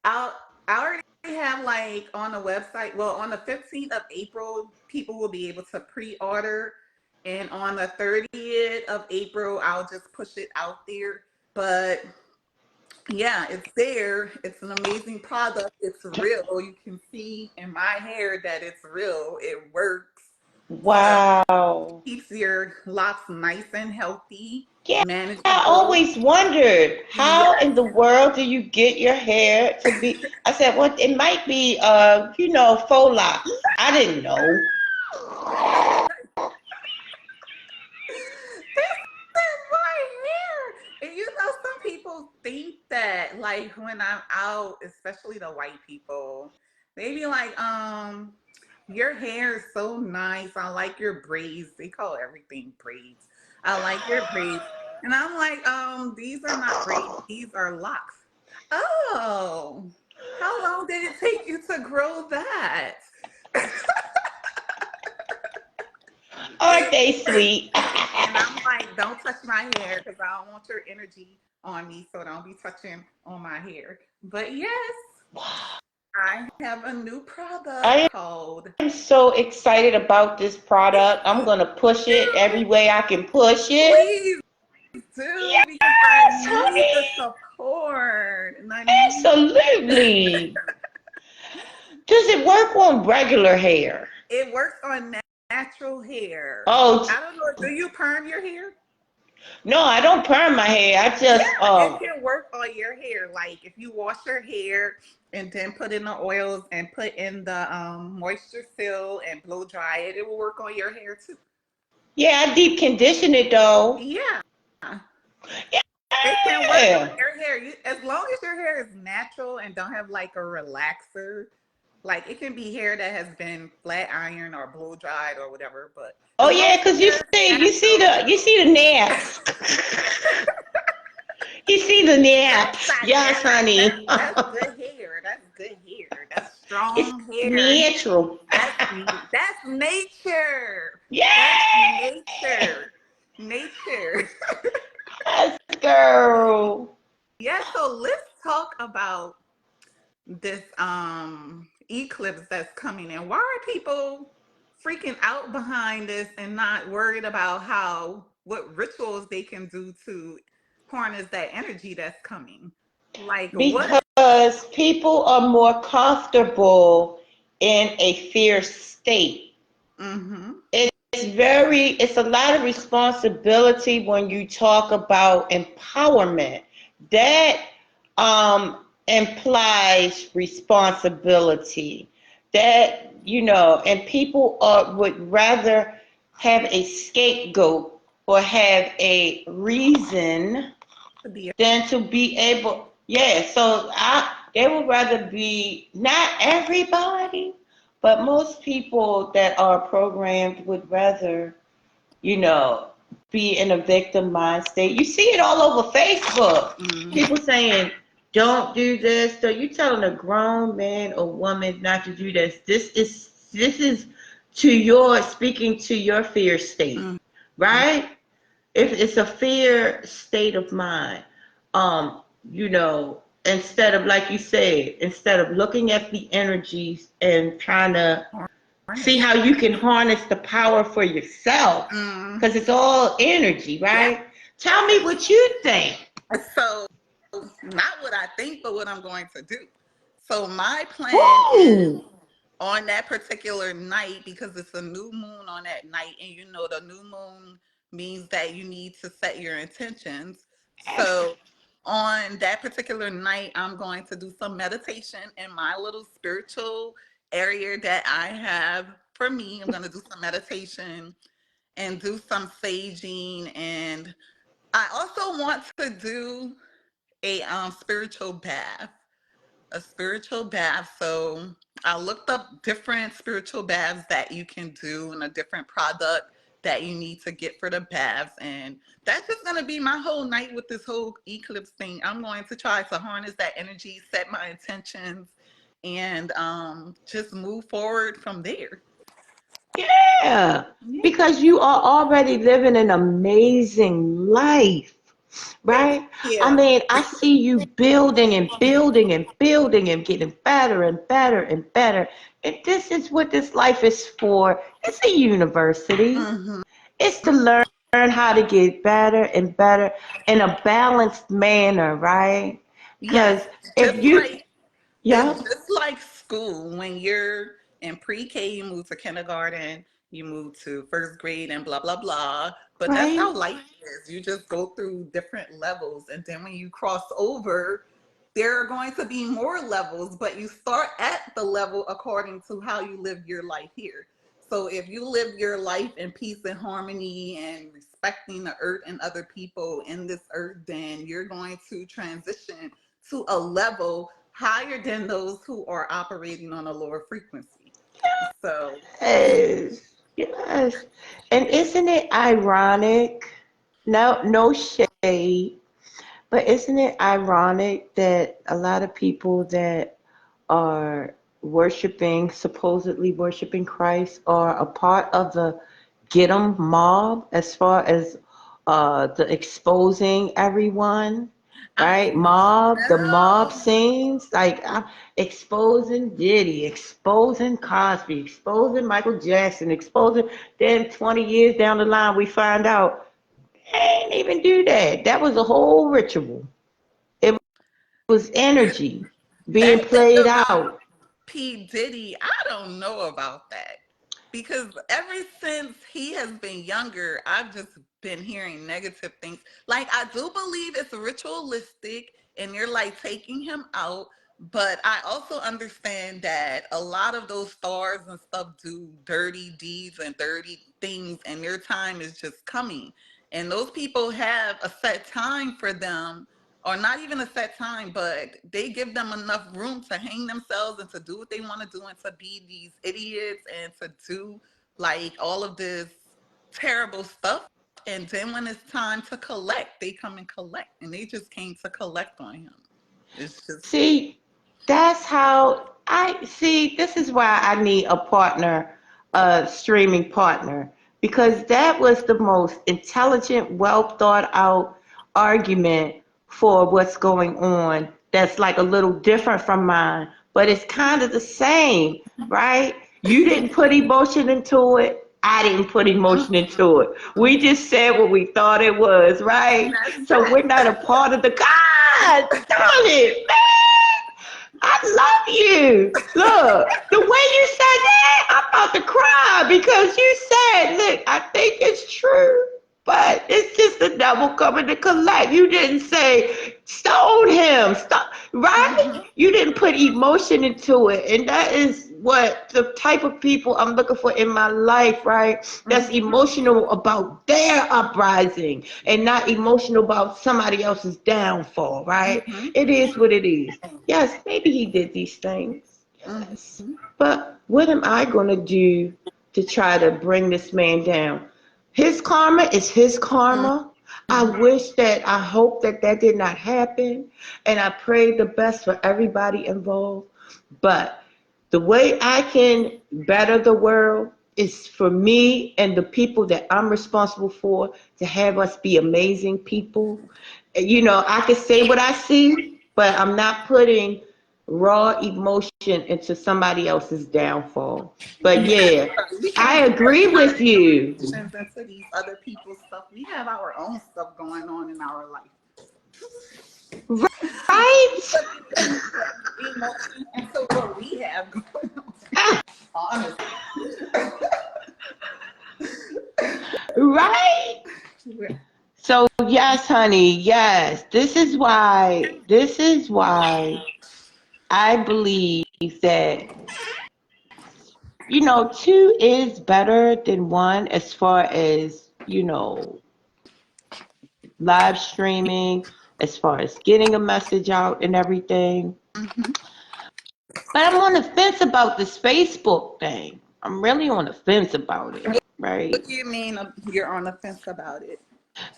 out. I already have like on the website. Well, on the 15th of April, people will be able to pre-order. And on the 30th of April, I'll just push it out there. But yeah, it's there. It's an amazing product. It's real. You can see in my hair that it's real. It works. So Wow. keeps your locks nice and healthy, Yeah, I manageable. always wondered how Yes. in the world do you get your hair to be? I said, well, it might be, faux locks. I didn't know. This is my hair. And you know, some people think that like when I'm out, especially the white people, they be like, your hair is so nice. I like your braids. They call everything braids. I like your braids. And I'm like, these are not braids, these are locks. Oh, how long did it take you to grow that? Aren't they sweet? And I'm like, don't touch my hair because I don't want your energy on me. So don't be touching on my hair. But yes, I have a new product I called am so excited about this product. I'm going to push it every way I can push it. Please do because I Yes, need the honey. support. And I need Absolutely. Does it work on regular hair? it works on natural hair. Oh, I don't know. Do you perm your hair? no, I don't perm my hair. I Yeah, just, it can work on your hair. Like if you wash your hair and then put in the oils and put in the moisture seal and blow dry it, it will work on your hair too. yeah, I deep condition it though. Yeah. Yeah, It can work on Yeah. your hair. As long as your hair is natural and don't have like a relaxer, like it can be hair that has been flat ironed or blow dried or whatever. But Oh as long yeah, as your cause hair is natural, you see the naps. You see the that's naps. not Yes, nappy. honey. That's good hair. That's good hair. That's It's strong hair. natural. That's nature. That's Yes, nature. Nature. yes, girl. Yeah, so let's talk about this eclipse that's coming in. Why are people freaking out behind this and not worried about how what rituals they can do to harness that energy that's coming? Like what? Because people are more comfortable in a fear state. Mm-hmm. It's a lot of responsibility when you talk about empowerment. That implies responsibility. That, and people would rather have a scapegoat or have a reason To be than to be able, yeah. So they would rather be, not everybody, but most people that are programmed would rather, you know, be in a victim mind state. You see it all over Facebook. mm, People saying, "Don't do this." So you telling a grown man or woman not to do this. This is to your speaking to your fear state, mm, right? If it's a fear state of mind, instead of, like you said, instead of looking at the energies and trying to see harness. how you can harness the power for yourself, Mm, because it's all energy, yeah. right? Tell me what you think. So not what I think, but what I'm going to do. So my plan is Woo! on that particular night, because it's a new moon on that night, and the new moon means that you need to set your intentions. So on that particular night, I'm going to do some meditation in my little spiritual area that I have for me. I'm going to do some meditation and do some saging, and I also want to do a spiritual bath, a spiritual bath. So I looked up different spiritual baths that you can do and a different product that you need to get for the baths. And that's just going to be my whole night with this whole eclipse thing. I'm going to try to harness that energy, set my intentions, and just move forward from there. Yeah, Yeah. because you are already living an amazing life, Thank right? I you. mean, I see you building and building and building and getting better and better and better. And this is what this life is for. It's a university. Hmm. It's to learn how to get better and better in a balanced manner, right? Yes, Because if just you, like it's yeah, just like school. When you're in pre-K, you move to kindergarten, you move to first grade, and blah, blah, blah. But that's right? how life is. You just go through different levels. And then when you cross over, there are going to be more levels, but you start at the level according to how you live your life here. So if you live your life in peace and harmony and respecting the earth and other people in this earth, then you're going to transition to a level higher than those who are operating on a lower frequency. So, Yes, yes. And isn't it ironic? No, no shade, but isn't it ironic that a lot of people that are supposedly worshiping Christ, are a part of the Get 'em mob, as far as the exposing everyone, I right? The mob know. scenes, like exposing Diddy, exposing Cosby, exposing Michael Jackson, exposing. Then 20 years down the line, we find out they ain't even do that. That was a whole ritual. It was energy being That thing played about out. P. Diddy, I don't know about that. Because ever since he has been younger, I've just been hearing negative things. Like, I do believe it's ritualistic and you're like taking him out. But I also understand that a lot of those stars and stuff do dirty deeds and dirty things, and their time is just coming. And those people have a set time for them, or not even a set time, but they give them enough room to hang themselves and to do what they want to do and to be these idiots and to do like all of this terrible stuff. And then when it's time to collect, they come and collect. And they just came to collect on him. It's just. See, that's how I see. This is why I need a partner, a streaming partner, because that was the most intelligent, well thought out argument for what's going on. That's like a little different from mine, but it's kind of the same, right? You didn't put emotion into it. I didn't put emotion into it. We just said what we thought it was, And right? that's So we're it. not a part of the God. Darn it, man! I love you. Look, the way you said that, I'm about to cry because you said, look, I think it's true, but it's just the devil coming to collect. You didn't say, stone him, stop, right? Mhm. You didn't put emotion into it. And that is what the type of people I'm looking for in my life, right? That's Mhm. emotional about their uprising and not emotional about somebody else's downfall, right? Mhm. It is what it is. Yes, maybe he did these things. Yes. Mhm. But what am I going to do to try to bring this man down? His karma is his karma. I Mhm. wish that, I hope that that did not happen. And I pray the best for everybody involved. But the way I can better the world is for me and the people that I'm responsible for to have us be amazing people. You know, I can say what I see, but I'm not putting raw emotion into somebody else's downfall. But Yeah, yeah, we I can't put agree our with you. emotions into these other people's stuff. We have our own stuff going on in our life. Right? But we can't put emotion into what we have going on. Honestly. Right? So yes, honey, yes. This is why I believe that, two is better than one as far as, live streaming, as far as getting a message out and everything. Mhm. But I'm on the fence about this Facebook thing. I'm really on the fence about it, right? What do you mean you're on the fence about it?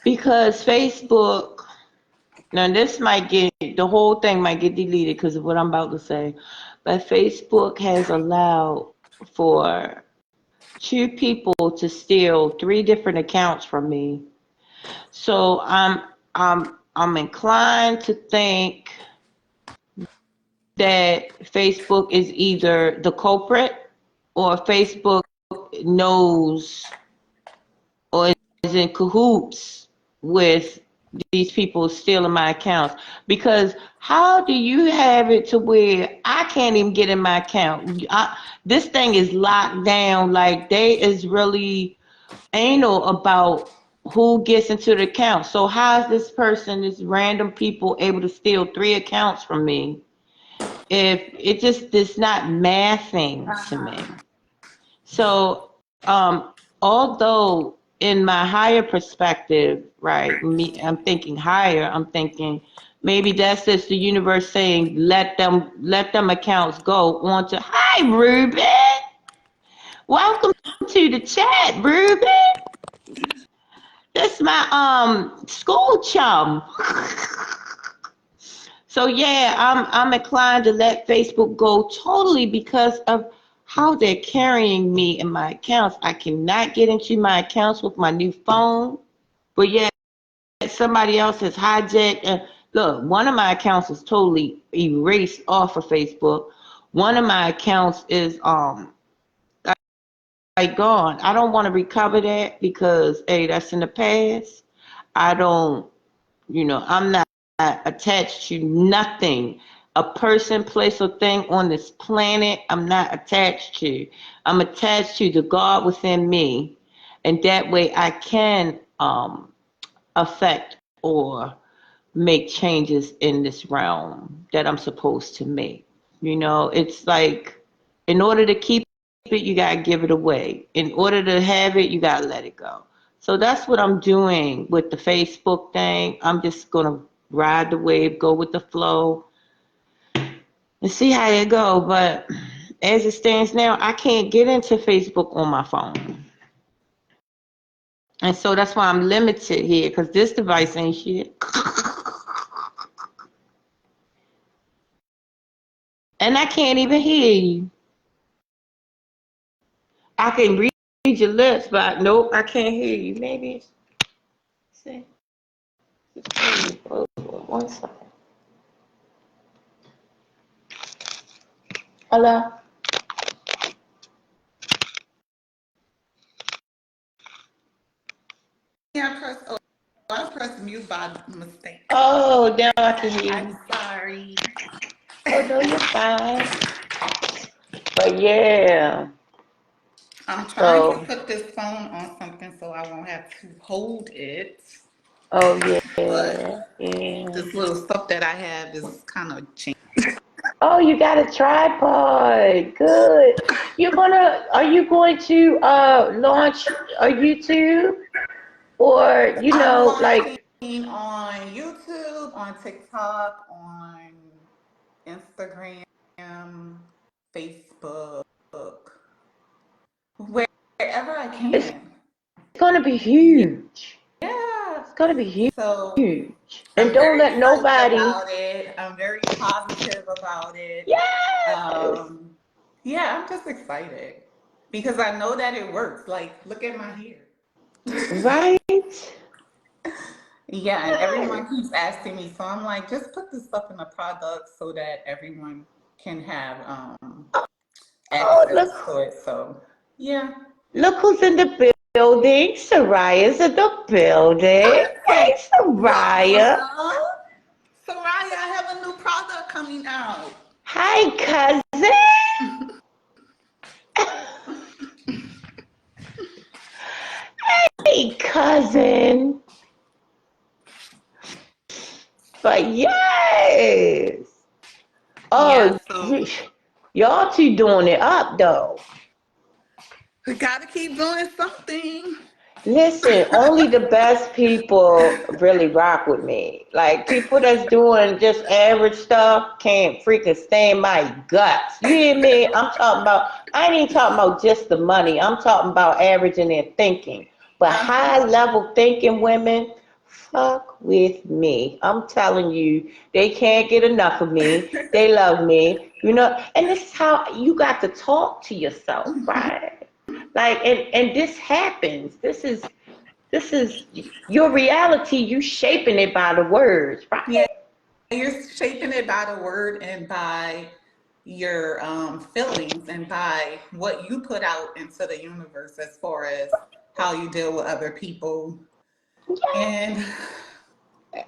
Because Facebook, now this might get, the whole thing might get deleted because of what I'm about to say, but Facebook has allowed for two people to steal three different accounts from me. So I'm inclined to think that Facebook is either the culprit or Facebook knows or is in cahoots with these people stealing my accounts. Because how do you have it to where I can't even get in my account? This thing is locked down. Like they is really anal about who gets into the account. So how is this person, this random people, able to steal three accounts from me if it just is not mathing to Uh-huh. me? So, although in my higher perspective, right, I'm thinking higher, I'm thinking maybe that's just the universe saying let them accounts go on to, hi Ruben, welcome to the chat, Ruben. That's my school chum. So yeah, I'm inclined to let Facebook go totally because of how they're carrying me in my accounts. I cannot get into my accounts with my new phone, but yet somebody else has hijacked. And look, one of my accounts is totally erased off of Facebook. One of my accounts is like gone. I don't want to recover that because hey, that's in the past. I don't, I'm not attached to nothing. A person, place, or thing on this planet, I'm not attached to. I'm attached to the God within me. And that way I can affect or make changes in this realm that I'm supposed to make. It's like in order to keep it, you got to give it away. In order to have it, you got to let it go. So that's what I'm doing with the Facebook thing. I'm just gonna ride the wave, go with the flow, and see how it go. But as it stands now, I can't get into Facebook on my phone. And so that's why I'm limited here, because this device ain't shit. And I can't even hear you. I can read your lips, but nope, I can't hear you. Maybe it's one second. Hello? Yeah, I pressed mute by mistake. Oh, now I can hear I'm you. sorry. Oh, no, you're fine. But yeah, I'm trying to so, put this phone on something so I won't have to hold it. oh, But yeah, yeah. this little stuff that I have is kind of changed. Oh, you got a tripod. Good. Are you going to launch a YouTube or, I'm launching like, on YouTube, on TikTok, on Instagram, Facebook, wherever I it's can. going to be Yeah. huge. It's going to be So huge. And I'm don't very let excited nobody, about it. I'm very positive about it. yes, Um, yeah, I'm just excited because I know that it works. Like, look at my hair. right? Yeah, and everyone Yes. keeps asking me, so I'm like, just put this stuff in a product so that everyone can have Oh, access to it. So, yeah. look who's in the building. Soraya's in the building. Hey, Soraya. Wow. Soraya, I have a new product coming out. Hi, cousin. Hey, cousin. But yes. Yeah, Oh, so y'all two doing it up though. we gotta keep doing something. Listen, only the best people really rock with me. Like people that's doing just average stuff can't freaking stand my guts. You hear me? I ain't even talking about just the money. I'm talking about average in their thinking. But Uh-huh. high level thinking women, fuck with me. I'm telling you, they can't get enough of me. They love me. And this is how you got to talk to yourself, right? Like and this happens. This is your reality. You shaping it by the words, right? Yeah, you're shaping it by the word and by your feelings and by what you put out into the universe as far as how you deal with other people and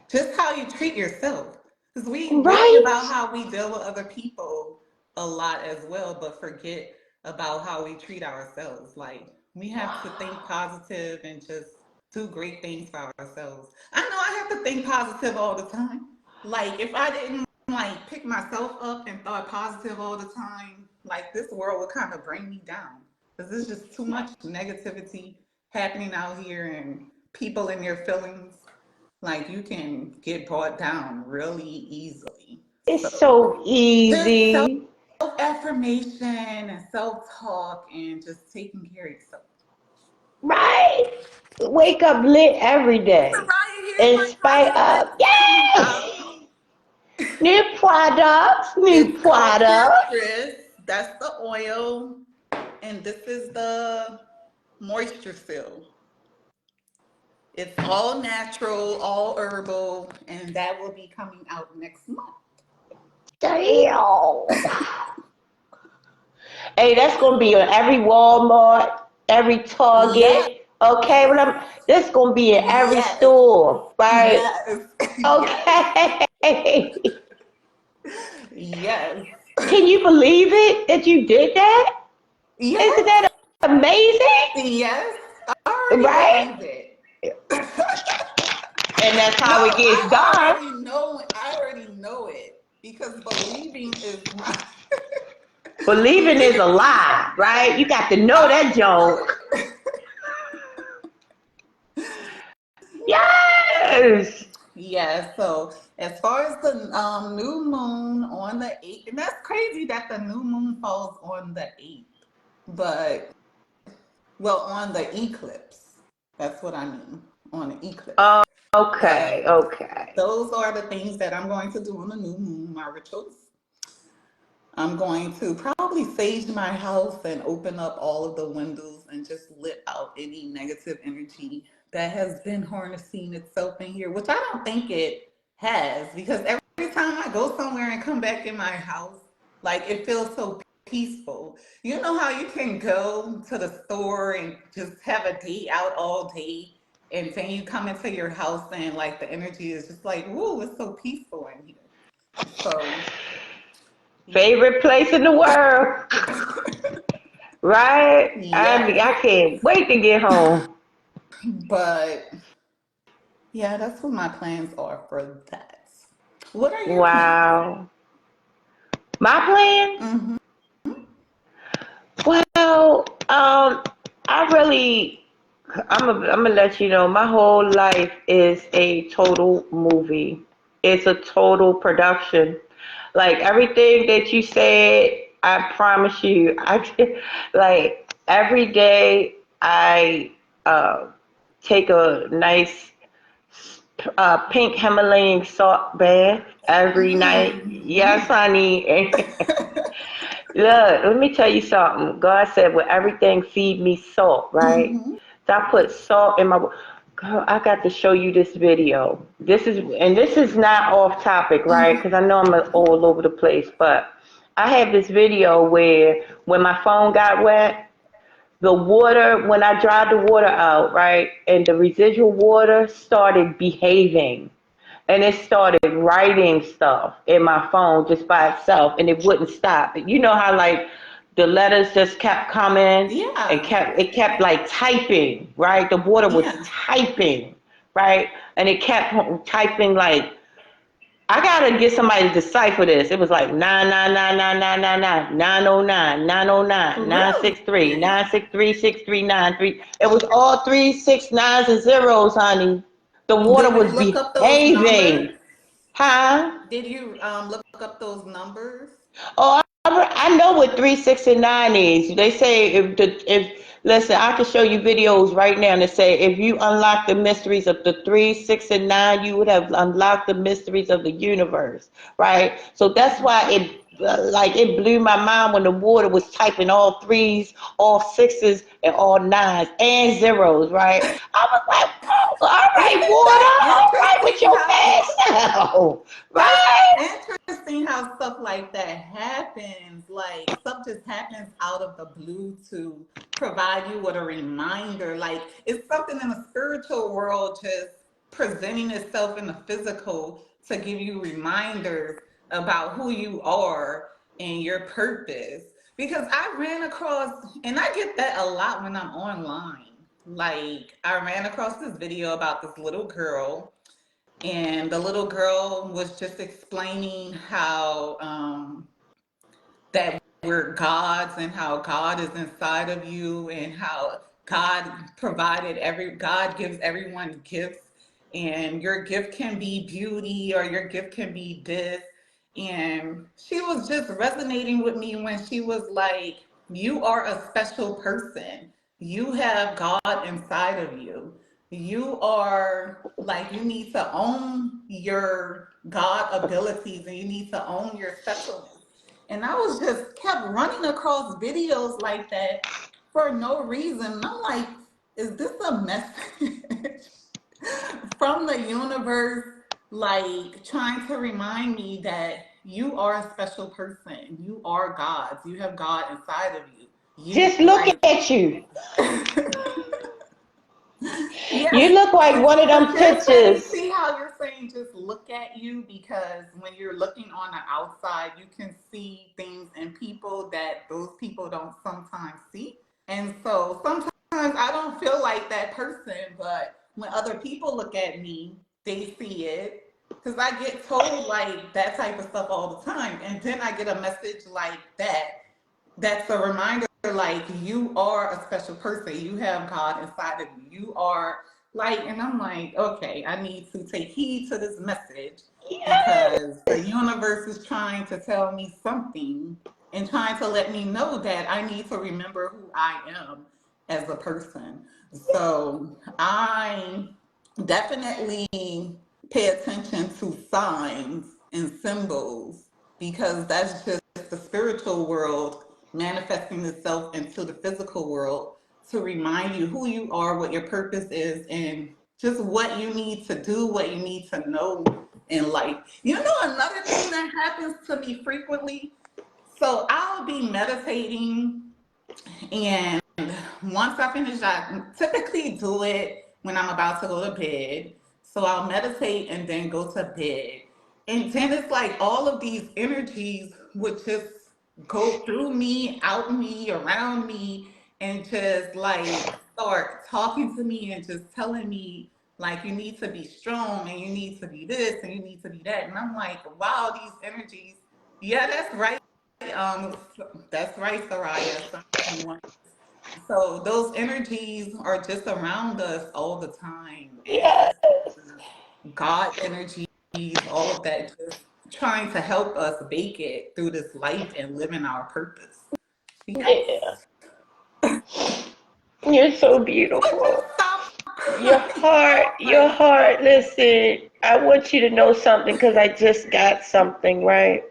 just how you treat yourself. Because we worry about Right? how we deal with other people a lot as well, but forget about how we treat ourselves. Like we have to think positive and just do great things for ourselves. I know I have to think positive all the time. Like if I didn't like pick myself up and thought positive all the time, like this world would kind of bring me down. Because there's just too much negativity happening out here and people in their feelings like you can get brought down really easily. It's So so just self easy, affirmation and self talk and just taking care of yourself. right? Wake up lit every day. Mariah, here's In my spite of, cosmetics coming out. yay! New products, new It's called Pure products. Tris. That's the oil. And this is the moisture seal. It's all natural, all herbal, and that will be coming out next month. Damn. Hey, that's gonna be on every Walmart, every Yes, Target. Okay, that's gonna be in every yes, store, right? yes, yes, Okay. yes, Can you believe it that you did that? Isn't yes, that amazing? yes. I already Right? believe it. And that's No, how it gets done. I already know it because believing is my Believing is a believing. lie, right? You got to know I that already know joke. it. Yes. Yeah, so as far as the new moon on the 8th, and that's crazy that the new moon falls on the 8th, but well, on the eclipse. That's what I mean, on the eclipse. Oh, okay. But Okay. those are the things that I'm going to do on the new moon, my rituals. I'm going to probably sage my house and open up all of the windows and just let out any negative energy that has been harnessing itself in here, which I don't think it has, because every time I go somewhere and come back in my house, like it feels so peaceful. You know how you can go to the store and just have a day out all day, and then you come into your house and like the energy is just like, whoa, it's so peaceful in here. So, Favorite place in the world, right? I mean, yes. I can't wait to get home. But yeah, that's what my plans are for that. What are your plans? Wow. My plans? Hmm. Well, I really, I'm gonna let you know, my whole life is a total movie. It's a total production. Like everything that you said, I promise you, like every day I uh, take a nice pink Himalayan salt bath every night. Yes, honey. Look, let me tell you something. God said, "With everything, feed me salt." Right? Hmm. So I put salt in my. Girl, I got to show you this video. This is not off topic, right? Hmm. Because I know I'm all over the place, but I have this video where when my phone got wet, the water, when I dried the water out, right, and the residual water started behaving, and it started writing stuff in my phone just by itself, and it wouldn't stop. You know how like the letters just kept coming and Yeah. kept like typing, right? The water was Yeah. typing, right? And it kept typing like, I gotta get somebody to decipher this. It was like 9999999 909 909 Really? 963 963 639 3. It was all three, six, nines, and zeros, honey. The water Did you was look up those numbers? behaving. Huh? Did you look up those numbers? Oh, I know what 369 is. They say if listen, I can show you videos right now that say if you unlock the mysteries of the 369, you would have unlocked the mysteries of the universe, right? So that's why it like it blew my mind when the water was typing all threes, all sixes, and all nines and zeros, right? I was like, oh, all right, Isn't that water, all right with interesting your how bad self, it's right? interesting how stuff like that happens. Like stuff just happens out of the blue to provide you with a reminder. Like it's something in the spiritual world just presenting itself in the physical to give you reminders about who you are and your purpose. Because I ran across, and I get that a lot when I'm online. Like I ran across this video about this little girl, and the little girl was just explaining how that we're gods and how God is inside of you and how God gives everyone gifts, and your gift can be beauty or your gift can be this. And she was just resonating with me when she was like, you are a special person. You have God inside of you. You are like, you need to own your God abilities and you need to own your specialness. And I was just kept running across videos like that for no reason. And I'm like, is this a message from the universe, like trying to remind me that you are a special person? You are God's. You have God inside of you. You Just look like at you. You yes, look like one of but them just let me pictures. see how you're saying just look at you, because when you're looking on the outside, you can see things in people that those people don't sometimes see. And so sometimes I don't feel like that person, but when other people look at me, they see it. Because I get told like that type of stuff all the time. And then I get a message like that that's a reminder like you are a special person. You have God inside of you. You are Like, and I'm like, okay, I need to take heed to this message Yes. because the universe is trying to tell me something and trying to let me know that I need to remember who I am as a person. So I definitely pay attention to signs and symbols because that's just the spiritual world manifesting itself into the physical world to remind you who you are, what your purpose is, and just what you need to do, what you need to know in life. You know, another thing that happens to me frequently. So I'll be meditating, and once I finish, I typically do it when I'm about to go to bed. So I'll meditate and then go to bed. And then it's like all of these energies would just go through me, out me, around me, and just like start talking to me and just telling me, like, you need to be strong and you need to be this and you need to be that. And I'm like, wow, these energies. Yeah, that's right. Um, that's right, Soraya. So those energies are just around us all the time. Yes. God energies, all of that, just trying to help us make it through this life and live in our purpose. Yeah. Yes. You're so Would you beautiful. stop Your crying? heart, Oh your my heart, listen, I want you to know something because I just got something, right?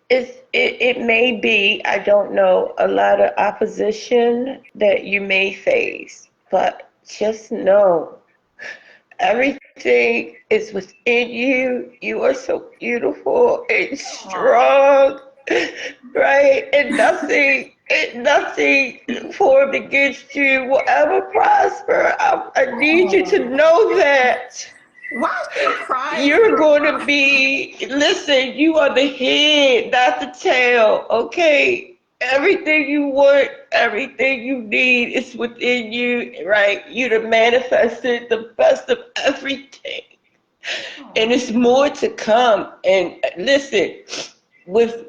It may be, I don't know, a lot of opposition that you may face, but just know everything is within you. You are so beautiful and God. strong, right? And nothing formed against you will ever prosper. I need you to Oh. know that. Why is she crying, You're going to Soraya? be, listen, you are the head, not the tail, okay? Everything you want, everything you need is within you, right? You to manifest it, the best of everything. And Oh. it's more to come. And listen, with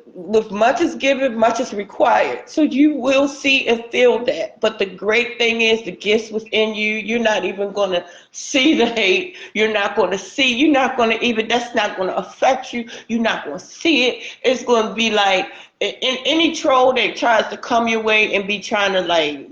much is given, much is required. So you will see and feel that. But the great thing is the gifts within you, you're not even gonna see the hate. You're not gonna even, that's not gonna affect you. You're not gonna see it. It's gonna be like in any troll that tries to come your way and be trying to like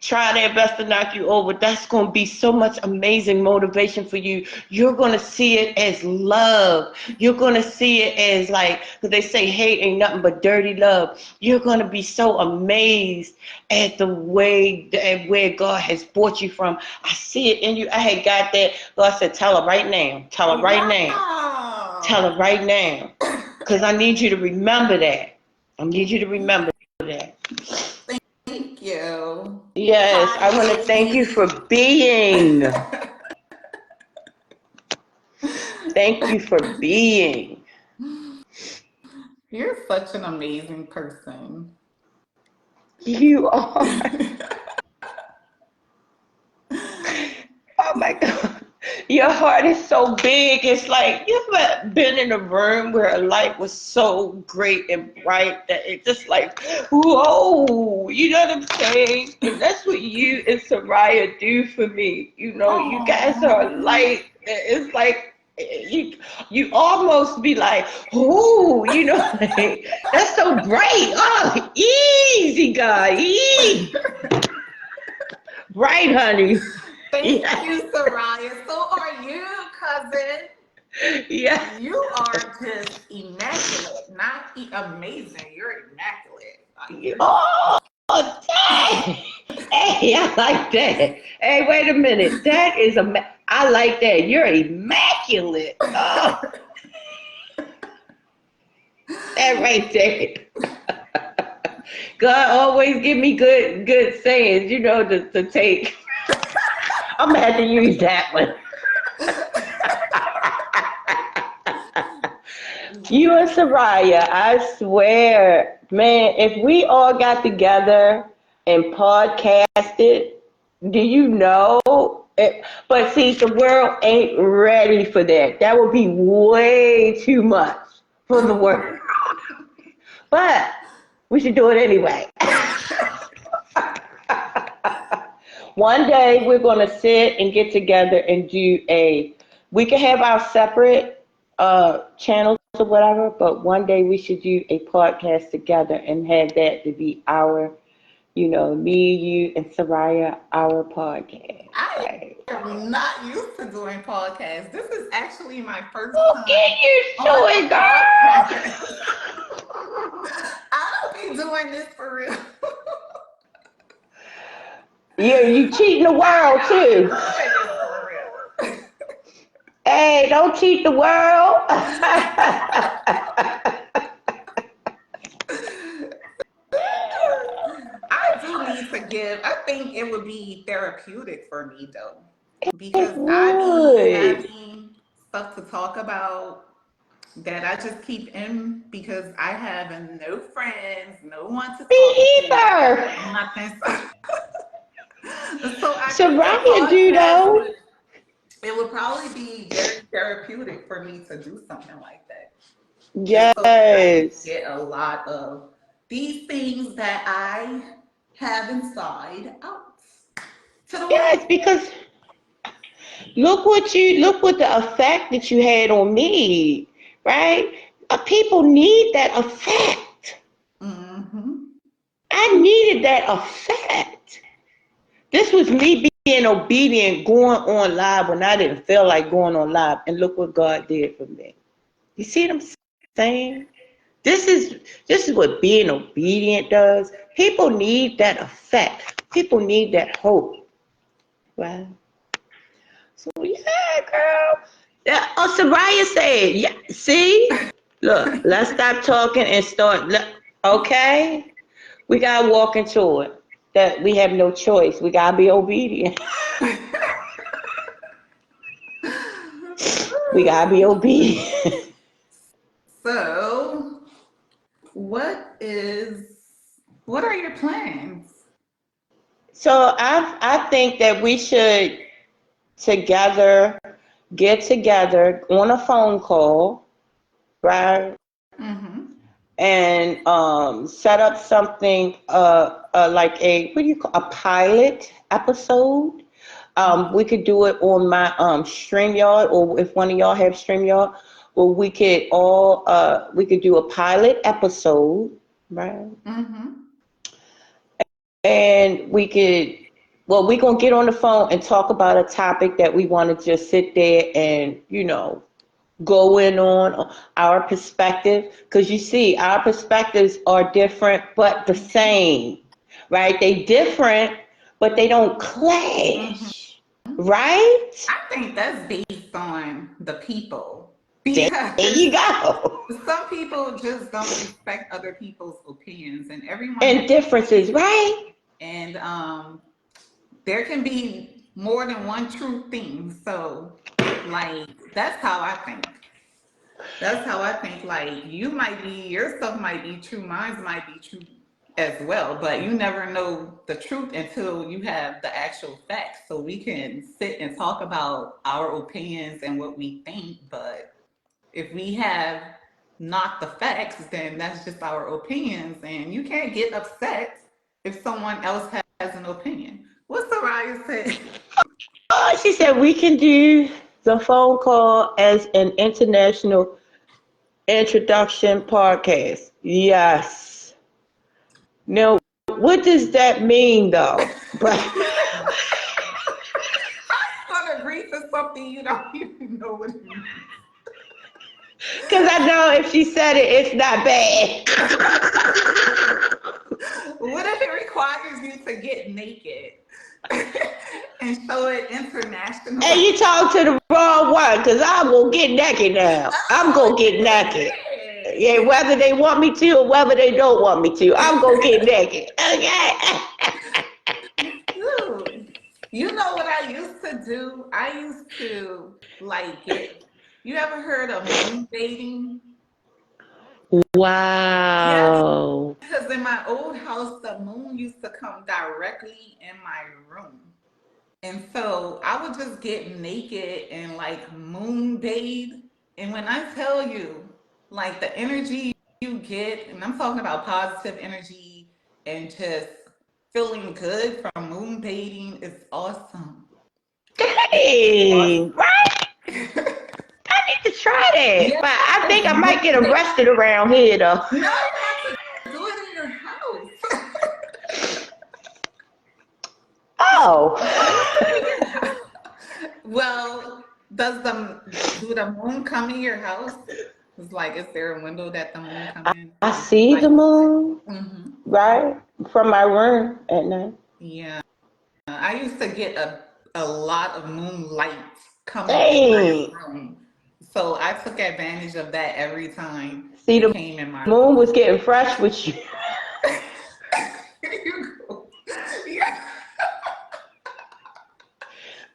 try their best to knock you over, that's going to be so much amazing motivation for you. You're going to see it as love. You're going to see it as like, because they say hate ain't nothing but dirty love. You're going to be so amazed at the way, at where God has brought you from. I see it in you. I had got that. God said, tell her right now. Tell her right now. Tell Wow. her right now. Because I need you to remember that. I need you to remember that. Thank you. Yes, Hi, I want to thank you for ladies. being. Thank you for being. You're such an amazing person. You are. Oh my God. Your heart is so big. It's like you've ever been in a room where a light was so great and bright that it just like, whoa, you know what I'm saying? And that's what you and Soraya do for me. You know, you guys are a Oh, light. It's like you almost be like, oh, you know, like, that's so bright. Oh, easy, guy, easy. Right, honey. thank Yeah, you, Soraya. So are you, cousin. yeah. You are just immaculate, not amazing. You're immaculate. Like you're just. Oh, dang. Hey, I like that. Hey, wait a minute. That is I like that. You're immaculate. Oh, that right there. God always give me good sayings, you know, to take. I'm gonna have to use that one. You and Soraya, I swear, man, if we all got together and podcasted, do you know? But see, the world ain't ready for that. That would be way too much for the world. But we should do it anyway. One day we're gonna sit and get together and do a. We can have our separate channels or whatever, but one day we should do a podcast together and have that to be our, me, you, and Soraya, our podcast. I Right? am not used to doing podcasts. This is actually my first Well, time get used to on it, a girl. podcast. I don't be doing this for real. Yeah, you cheating the world too. Doing this for real. Hey, don't cheat the world. I do need to give. I think it would be therapeutic for me though, It because I be would. having stuff to talk about that I just keep in because I have no friends, no one to Me talk to, either. nothing. So I think the Soraya do podcast though. would probably be very therapeutic for me to do something like that, just so that I can Yes. get a lot of these things that I have inside out to the Yes, world. because look what the effect that you had on me, right? People need that effect. Hmm. I needed that effect. This was me being obedient, going on live when I didn't feel like going on live, and look what God did for me. You see what I'm saying? This is what being obedient does. People need that effect. People need that hope. Right? So yeah, girl. Yeah, oh, Soraya said, yeah. See, look, let's stop talking and start. Okay, we gotta walk into it. That we have no choice. We gotta be obedient. We gotta be obedient. So, what is what are your plans? So I think that we should together get together on a phone call, right? Hmm. And set up something like a what do you call a pilot episode. We could do it on my StreamYard, or if one of y'all have StreamYard, well we could do a pilot episode, right? Hmm. And we could we're gonna get on the phone and talk about a topic that we want to just sit there and go in on our perspective, because you see our perspectives are different but the same, right? They different but they don't Hmm. clash, right? I think that's based on the people There because you go. some people just don't respect other people's opinions, and everyone has And differences, right? and there can be more than one true thing. So, like, that's how I think. That's how I think. Like, your stuff might be true, mine might be true as well, but you never know the truth until you have the actual facts. So we can sit and talk about our opinions and what we think, but if we have not the facts, then that's just our opinions, and you can't get upset if someone else has an opinion. What Soraya said. Oh, she said we can do the phone call as an international introduction podcast. Yes. Now, what does that mean though? But I'm gonna agree to something you don't even know what it means. because I know if she said it, it's not bad. What if it requires you to get naked and show it And internationally? you talk to the wrong one, because I'm going to get naked now. I'm going to get naked. Yeah, Yeah. whether they want me to or whether they don't want me to, I'm going to get naked. Okay. Dude, you know what I used to do? I used to like get. You ever heard of moon dating? Yeah, Wow. because in my old house, the moon used to come directly in my room. And so I would just get naked and like moon bathe. And when I tell you, like the energy you get, and I'm talking about positive energy and just feeling good from moon bathing is awesome. Dang, Awesome. right? I need to try that. Yes, But I think I might get moon bathing. arrested around here though. No, you have to do it in your house. Oh. Do it in your house. Well, do the moon come in your house? It's like, is there a window that the moon come in? I see the Like, moon, hmm right? From my room at night. yeah. I used to get a lot of moonlight coming in my Dang. room. So I took advantage of that every time See, it the came in my moon was room. getting fresh with you. Here you go. Yeah.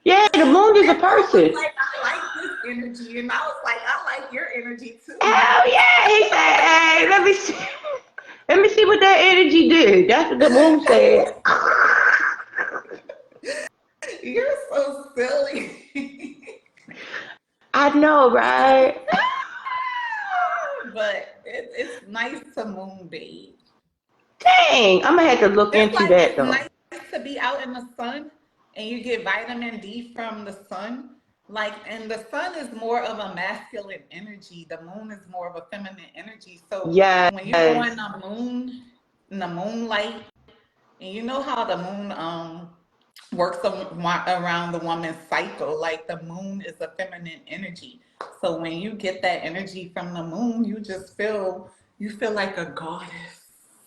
Yeah, the moon is a And I was person. like, I like this energy. And I was like, I like your energy too, moon. Hell yeah. He said, hey, let me see. Let me see what that energy did. That's what the moon said. You're so silly. I know, right? But it's nice to moonbathe. Dang, I'm gonna have to look It's into like that it's though. nice to be out in the sun and you get vitamin D from the sun. Like, and the sun is more of a masculine energy. The moon is more of a feminine energy. So Yes. when you go in the moonlight, and you know how the moon works around the woman's cycle. Like the moon is a feminine energy. So when you get that energy from the moon, you feel like a goddess.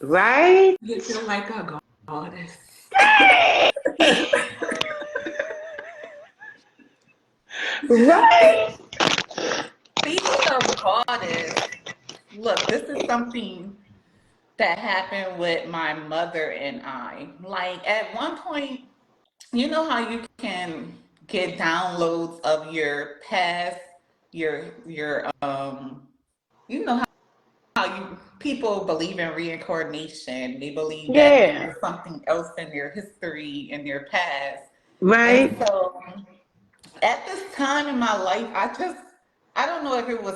Right? You feel like a goddess. Dang. Right? Speaking of goddess, look, this is something that happened with my mother and I. Like at one point, you know how you can get downloads of your past, your you know how you people believe in reincarnation. They believe that Yeah. there's something else in their history in their past. And Right? so at this time in my life, I don't know if it was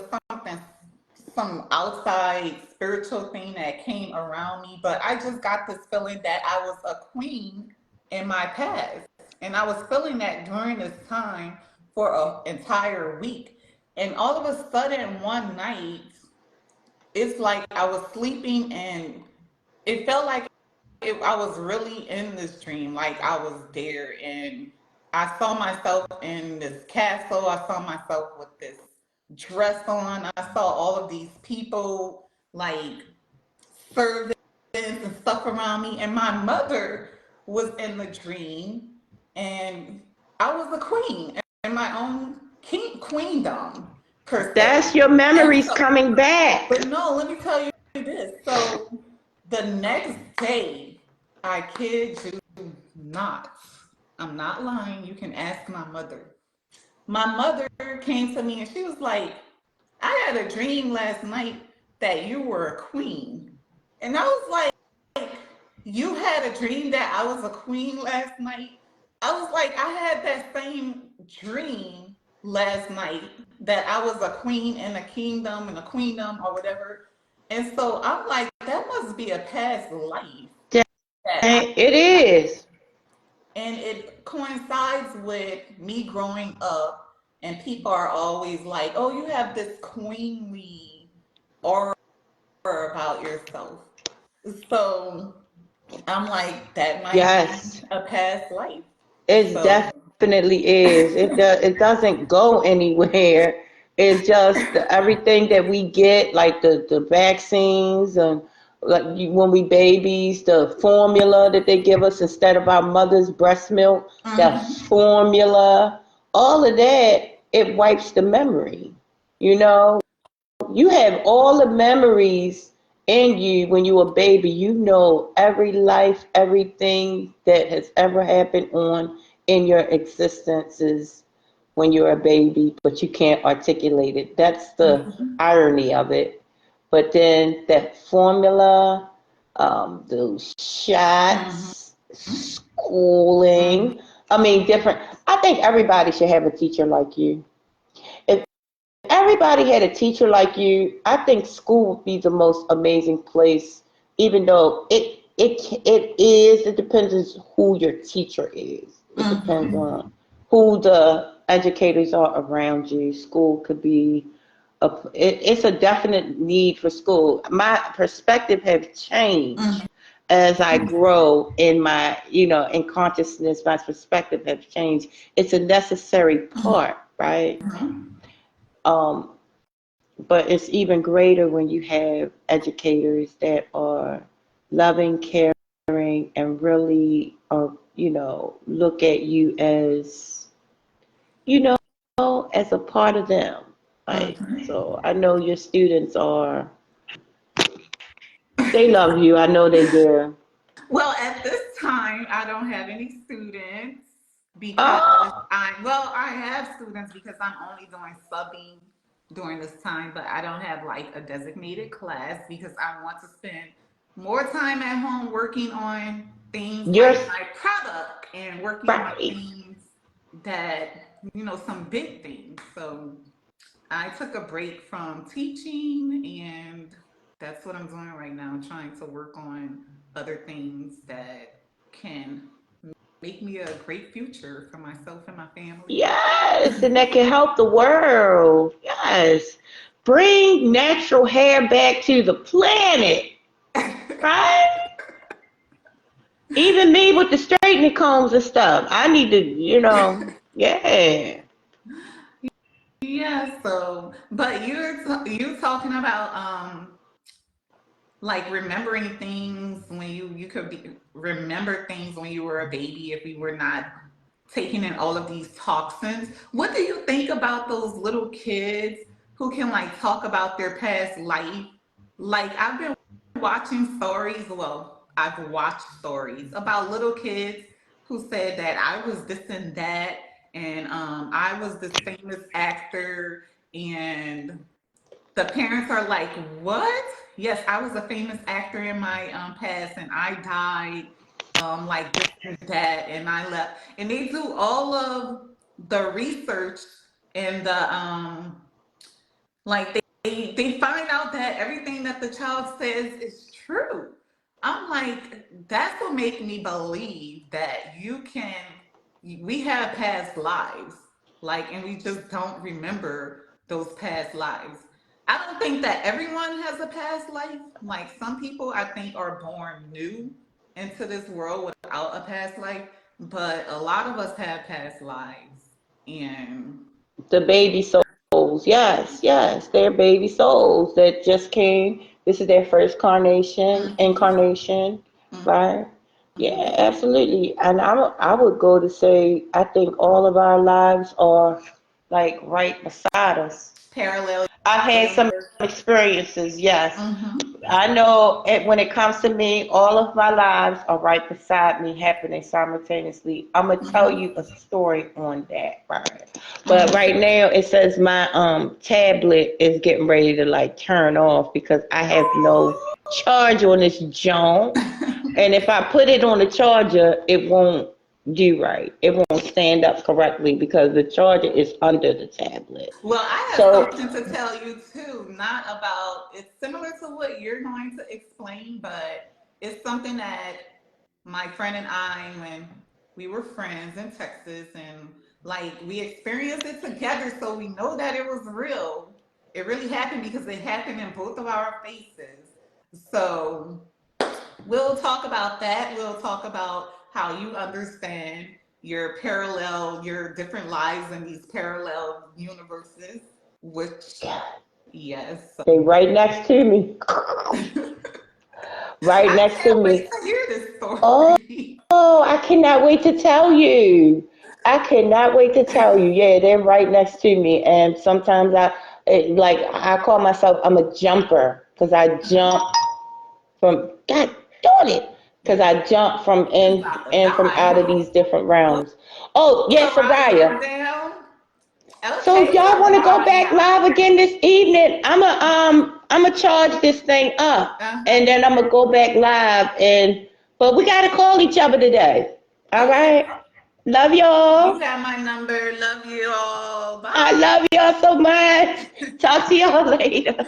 some outside spiritual thing that came around me, but I just got this feeling that I was a queen in my past. And I was feeling that during this time for an entire week. And all of a sudden, one night, it's like I was sleeping and it felt like I was really in this dream, like I was there, and I saw myself in this castle. I saw myself with this dress on. I saw all of these people, like servants and stuff around me, and my mother was in the dream, and I was a queen in my own queendom per That's se. your And memories so, coming but back. no, let me tell you this. So the next day, I kid you not, I'm not lying. You can ask my mother. My mother came to me and she was like, I had a dream last night that you were a queen. And I was like, you had a dream that I was a queen last night? I was like, I had that same dream last night that I was a queen in a kingdom and a queendom or whatever. And so I'm like, that must be a past life that I Dang, it had. is. And it coincides with me growing up, and people are always like, oh, you have this queenly aura about yourself. So I'm like, that might be Yes. a past life. It So, definitely is. It doesn't go anywhere. It's just everything that we get, like the vaccines and like when we babies, the formula that they give us instead of our mother's breast milk, the mhm. formula, all of that, it wipes the memory. You know, you have all the memories in you when you were a baby. You know every life, everything that has ever happened on in your existences when you're a baby, but you can't articulate it. That's the irony of it. But then that formula, those Mhm. shots, Mhm. schooling. I mean, different. I think everybody should have a teacher like you. If everybody had a teacher like you, I think school would be the most amazing place, even though It depends on who your teacher is. It depends Mm-hmm. on who the educators are around you. School could be it's a definite need for school. My perspective have changed as I grow in my, in consciousness. My perspective have changed. It's a necessary part, right? Mm-hmm. Um, but it's even greater when you have educators that are loving, caring, and really, look at you as, you know, as a part of them. Like, so I know your students they love you. I know they do. Well, at this time, I don't have any students because Oh, I have students because I'm only doing subbing during this time, but I don't have like a designated class because I want to spend more time at home working on things you're like my product and working on right. things that, some big things. So I took a break from teaching, and that's what I'm doing right now, trying to work on other things that can make me a great future for myself and my family. Yes, and that can help the world. Yes. Bring natural hair back to the planet, right? Even me with the straightening combs and stuff. I need to, yeah. Yeah, so but you talking about like remembering things when you could remember things when you were a baby if we were not taking in all of these toxins. What do you think about those little kids who can like talk about their past life? Like I've been watching stories, well, I've watched stories about little kids who said that I was this and that, and I was this famous actor, and the parents are like, "What? Yes, I was a famous actor in my past, and I died like this and that, and I left." And they do all of the research and the like they find out that everything that the child says is true. I'm like, that's what makes me believe that we have past lives, like, and we just don't remember those past lives. I don't think that everyone has a past life. Like some people, I think, are born new into this world without a past life, but a lot of us have past lives, and The baby souls. Yes, yes. They're baby souls that just came. This is their first incarnation, right? Yeah, absolutely. And I would go to say, I think all of our lives are like right beside us. parallel I've had some universe. experiences, yes. Mm-hmm. I know when it comes to me, all of my lives are right beside me, happening simultaneously. I'm gonna tell Mm-hmm. you a story on that, right? But Mm-hmm. right now, it says my tablet is getting ready to like turn off because I have no charge on this junk, and if I put it on the charger, it won't do right. It won't stand up correctly because the charger is under the tablet. Well, I have So something to tell you too, not about, it's similar to what you're going to explain, but it's something that my friend and I, when we were friends in Texas, and like we experienced it together, so we know that it was real. It really happened because it happened in both of our faces. So we'll talk about that. We'll talk about how you understand your different lives in these parallel universes, which, yes. they right next to me, right I next to can't wait me. to hear this Oh, story. I cannot wait to tell you. I cannot wait to tell you. Yeah, they're right next to me, and sometimes like I call myself I'm a jumper because I jump from God darn it because I jump from You in about to and from die, out of huh? these different Well, realms. Oh yes, Soraya is Soraya. down. So Okay, if y'all want to go back Soraya. live again this evening, I'm a charge this thing up, Uh-huh. and then I'm gonna go back live. But we gotta call each other today. All Okay. right. Love You y'all. got my number. Love you all. I Bye. love y'all so much. Talk to y'all later.